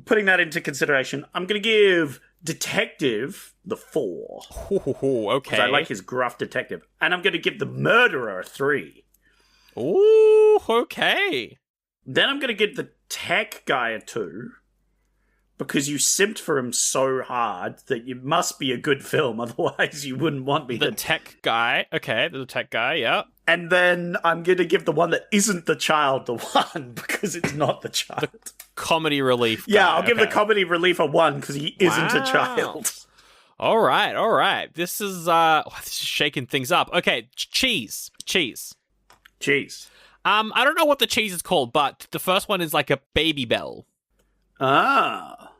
Putting that into consideration, I'm going to give Detective the 4. Ooh, okay. Because I like his gruff detective. And I'm going to give the Murderer a 3. Ooh, okay. Then I'm going to give the Tech guy a 2. Because you simped for him so hard that you must be a good film. Otherwise, you wouldn't want me The to... tech guy. Okay, the tech guy, yeah. And then I'm going to give the one that isn't the child the 1 because it's not the child. Comedy relief guy. Yeah, I'll give okay. the comedy relief a 1 because he isn't a child. All right. This is shaking things up. Okay, cheese. Cheese. I don't know what the cheese is called, but the first one is like a Baby Bell. Ah.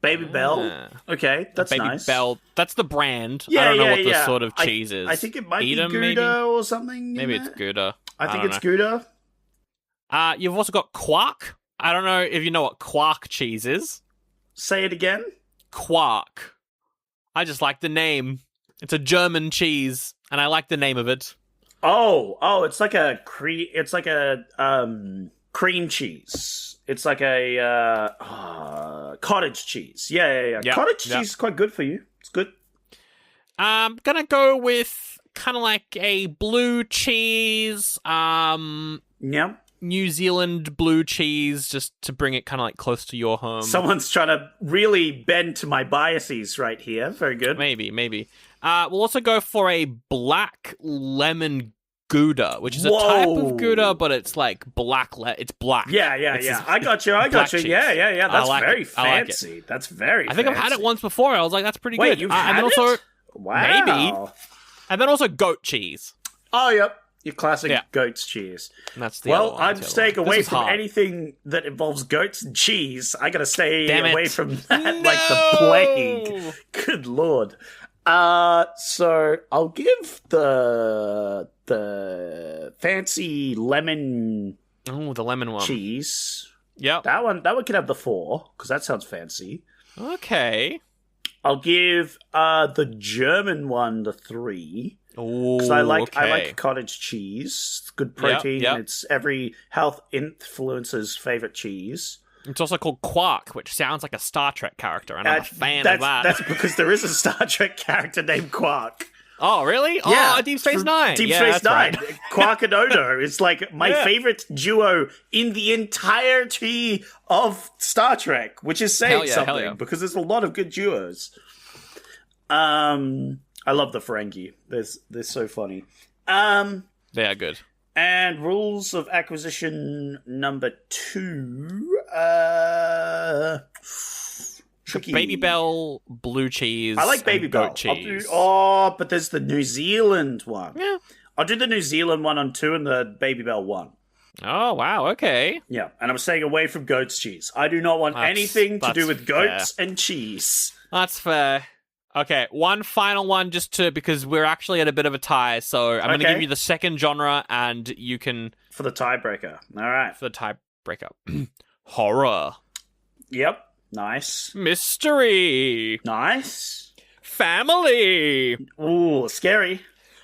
Baby Bell. Okay, that's Baby nice. Bell. That's the brand. Yeah, I don't know what yeah. the sort of cheese is. I think it might Edam, be Gouda or something. Maybe it's Gouda. I think it's Gouda. Gouda. You've also got Quark. I don't know if you know what Quark cheese is. Say it again. Quark. I just like the name. It's a German cheese, and I like the name of it. Oh, it's like a cream cheese. It's like a cottage cheese. Yeah. Yep, Cottage cheese is quite good for you. It's good. I'm gonna go with kind of like a blue cheese. Yeah. New Zealand blue cheese, just to bring it kind of like close to your home. Someone's trying to really bend to my biases right here. Very good. Maybe. We'll also go for a black lemon Gouda, which is a type of Gouda, but it's like it's black. Yeah. I got you. cheese. Yeah. That's very fancy. Like That's very I think fancy. I've had it once before. I was like, that's pretty Wait, good. you've And had then also, it? Wow. Maybe. And then also goat cheese. Oh, yep. Your classic goat's cheese. And that's the well, other one, I'm staying away This is from hard. anything that involves goats and cheese. I gotta stay Damn it. away from that like the plague. Good lord. So I'll give the fancy lemon Oh, the lemon one. cheese. Yep. That one can have the 4 because that sounds fancy. Okay. I'll give the German one the 3. Oh, Because I like cottage cheese. It's good protein. Yep. It's every health influencer's favorite cheese. It's also called Quark, which sounds like a Star Trek character, and I'm a fan of that. That's because there is a Star Trek character named Quark. Oh, really? Yeah, Oh, Deep Space Nine. Deep Yeah, Space that's Nine. right. Quark and Odo is like my favorite duo in the entirety of Star Trek, which is saying something because there's a lot of good duos. I love the Ferengi. They're so funny. They are good. And rules of acquisition number 2. Tricky. Baby Bell, blue cheese. I like Baby Bell. Goat cheese. But there's the New Zealand one. Yeah. I'll do the New Zealand one on 2 and the Baby Bell 1. Oh, wow. Okay. Yeah, and I'm staying away from goat's cheese. I do not want anything to do with goats and cheese. That's fair. Okay, one final one because we're actually at a bit of a tie, so I'm going to give you the second genre and you can... For the tiebreaker. All right. For the tiebreaker. Horror. Yep. Nice. Mystery. Nice. Family. Ooh, scary.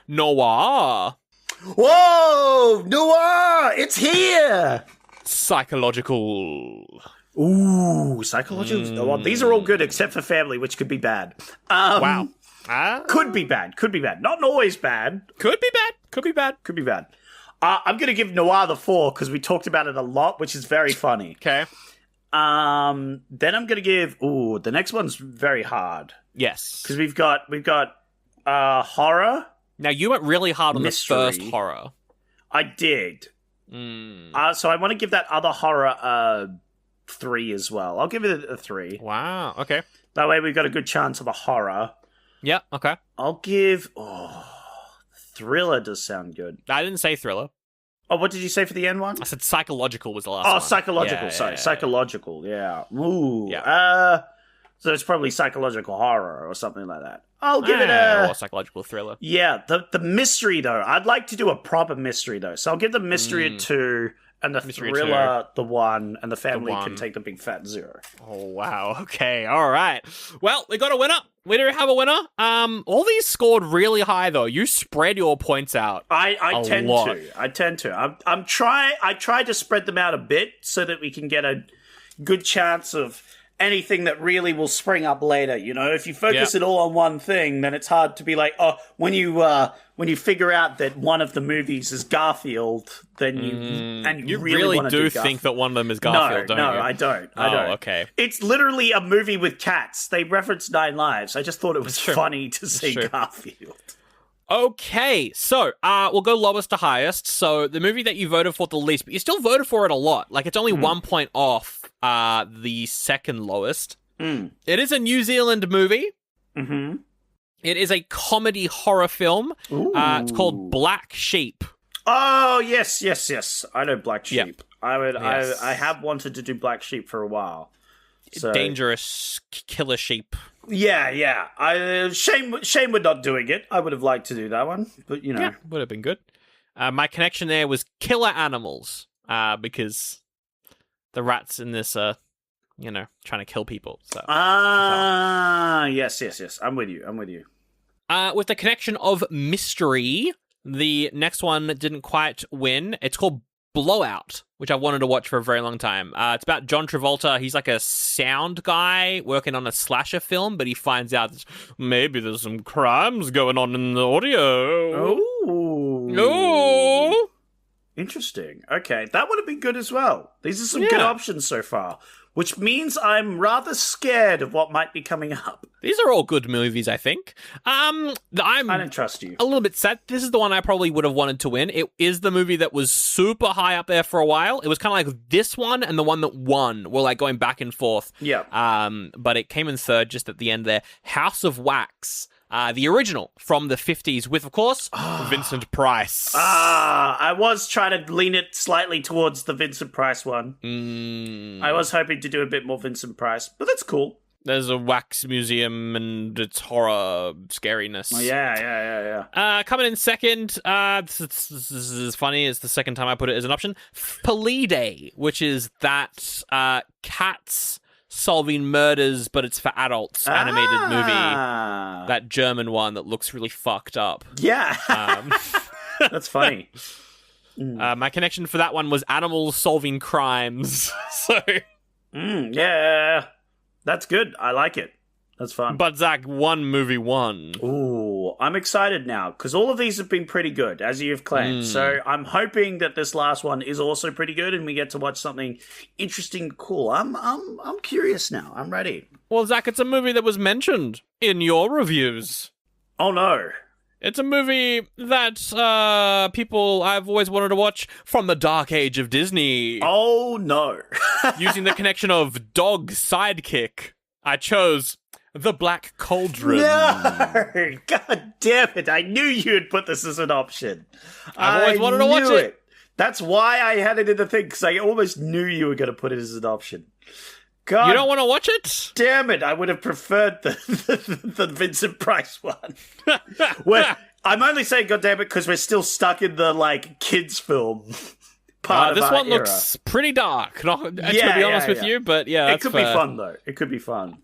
Noir. Whoa! Noir! It's here! Psychological. Ooh, psychological. Well, these are all good except for family, which could be bad. Wow. Could be bad. Not always bad. Could be bad. I'm going to give Noir the 4 because we talked about it a lot, which is very funny. Okay. Then I'm going to give... Ooh, the next one's very hard. Yes. Because we've got horror. Now, you went really hard on Mystery. the first horror. I did. So I want to give that other horror 3 as well. I'll give it a 3. Wow, okay. That way we've got a good chance of a horror. Yeah, okay. I'll give... thriller does sound good. I didn't say thriller. Oh, what did you say for the end one? I said psychological was the last one. Oh, psychological. Yeah, Sorry, yeah. psychological. Yeah. Ooh. Yeah. So it's probably psychological horror or something like that. I'll give it a... Or psychological thriller. Yeah, the mystery, though. I'd like to do a proper mystery, though. So I'll give the mystery a 2, and the Mystery thriller the 1, and the family The can 1. take the big fat 0. Oh, wow. Okay, all right. Well, we got a winner. We do have a winner. All these scored really high, though. You spread your points out. I tend lot. to. I tend to. I try to spread them out a bit so that we can get a good chance of anything that really will spring up later. You know, if you focus it all on one thing, then it's hard to be like, oh, when you figure out that one of the movies is Garfield, then you really want to do Garfield. think that one of them is Garfield, don't you? No, I don't. I don't. Okay. It's literally a movie with cats. They reference 9 Lives. I just thought it was funny to say Garfield. Okay, so we'll go lowest to highest. So the movie that you voted for the least, but you still voted for it a lot. Like, it's only 1 point off the second lowest. It is a New Zealand movie. Mm-hmm. It is a comedy horror film. It's called Black Sheep. Oh, yes. I know Black Sheep. Yep. I have wanted to do Black Sheep for a while. So. Dangerous killer sheep. Yeah. Shame we're not doing it. I would have liked to do that one, but you know. Yeah, would have been good. My connection there was killer animals, because the rats in this are, trying to kill people. So. Yes. I'm with you. With the connection of mystery, the next one didn't quite win. It's called Blowout, which I wanted to watch for a very long time. It's about John Travolta. He's like a sound guy working on a slasher film, but he finds out that maybe there's some crimes going on in the audio. Oh. Interesting. Okay, that would have been good as well. These are some good options so far, which means I'm rather scared of what might be coming up. These are all good movies, I think. I don't trust you. A little bit sad. This is the one I probably would have wanted to win. It is the movie that was super high up there for a while. It was kind of like this one and the one that won were like going back and forth. Yeah. But it came in third just at the end there. House of Wax. The original from the 50s with, of course, Vincent Price. I was trying to lean it slightly towards the Vincent Price one. I was hoping to do a bit more Vincent Price, but that's cool. There's a wax museum and it's horror scariness. Oh, yeah. Coming in second, this is funny, it's the second time I put it as an option, Felidae, which is that cats solving murders, but it's for adults animated movie. That German one that looks really fucked up. Yeah. That's funny. My connection for that one was animals solving crimes. So, yeah. That's good. I like it. That's fun. But Zach, one movie won. Ooh, I'm excited now because all of these have been pretty good, as you've claimed. So I'm hoping that this last one is also pretty good, and we get to watch something interesting, cool. I'm curious now. I'm ready. Well, Zach, it's a movie that was mentioned in your reviews. Oh no. It's a movie that people I've always wanted to watch from the dark age of Disney. Oh no. Using the connection of dog sidekick, I chose The Black Cauldron. No! God damn it. I knew you would put this as an option. I've always wanted to watch it. That's why I had it in the thing, because I almost knew you were going to put it as an option. God, you don't want to watch it? Damn it. I would have preferred the Vincent Price one. I'm only saying God damn it because we're still stuck in the, kids film part of this our one era. looks pretty dark. To be honest with you, but yeah, it could be fun though. It could be fun.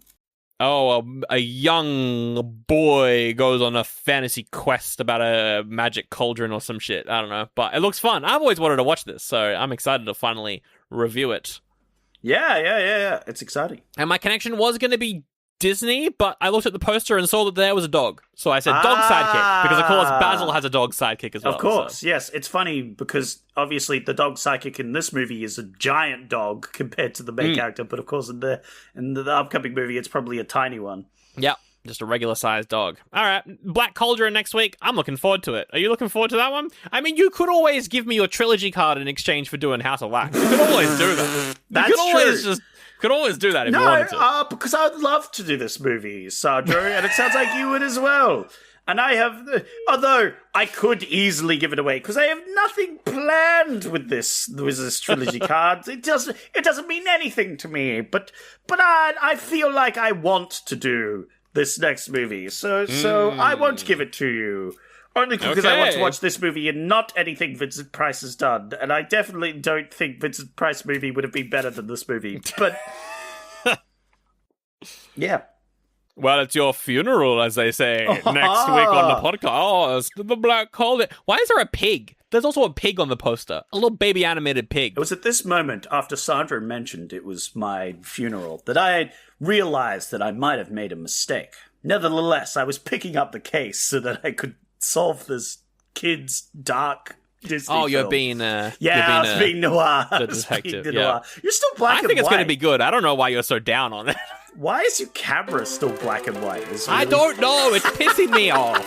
Oh, a young boy goes on a fantasy quest about a magic cauldron or some shit. I don't know, but it looks fun. I've always wanted to watch this, so I'm excited to finally review it. Yeah. It's exciting. And my connection was going to be Disney, but I looked at the poster and saw that there was a dog. So I said dog sidekick, because of course Basil has a dog sidekick as well. Of course, yes. It's funny because obviously the dog sidekick in this movie is a giant dog compared to the main character, but of course in the upcoming movie it's probably a tiny one. Yeah, just a regular sized dog. All right, Black Cauldron next week. I'm looking forward to it. Are you looking forward to that one? I mean, you could always give me your trilogy card in exchange for doing House of Wax. You could always do that. Could always do that if you wanted to. Because I would love to do this movie, Sandro, and it sounds like you would as well. And I have, although I could easily give it away because I have nothing planned with this trilogy cards. It doesn't mean anything to me. But I feel like I want to do this next movie, so I won't give it to you. Only because I want to watch this movie and not anything Vincent Price has done. And I definitely don't think Vincent Price movie would have been better than this movie. But yeah. Well, it's your funeral, as they say, next week on the podcast. Oh, it's the Black Hole. Why is there a pig? There's also a pig on the poster. A little baby animated pig. It was at this moment, after Sandra mentioned it was my funeral, that I realized that I might have made a mistake. Nevertheless, I was picking up the case so that I could solve this kid's dark Disney film. You're being I was being noir. The detective, noir. You're still black and white. I think it's going to be good. I don't know why you're so down on it. Why is your camera still black and white? I don't know. It's pissing me off.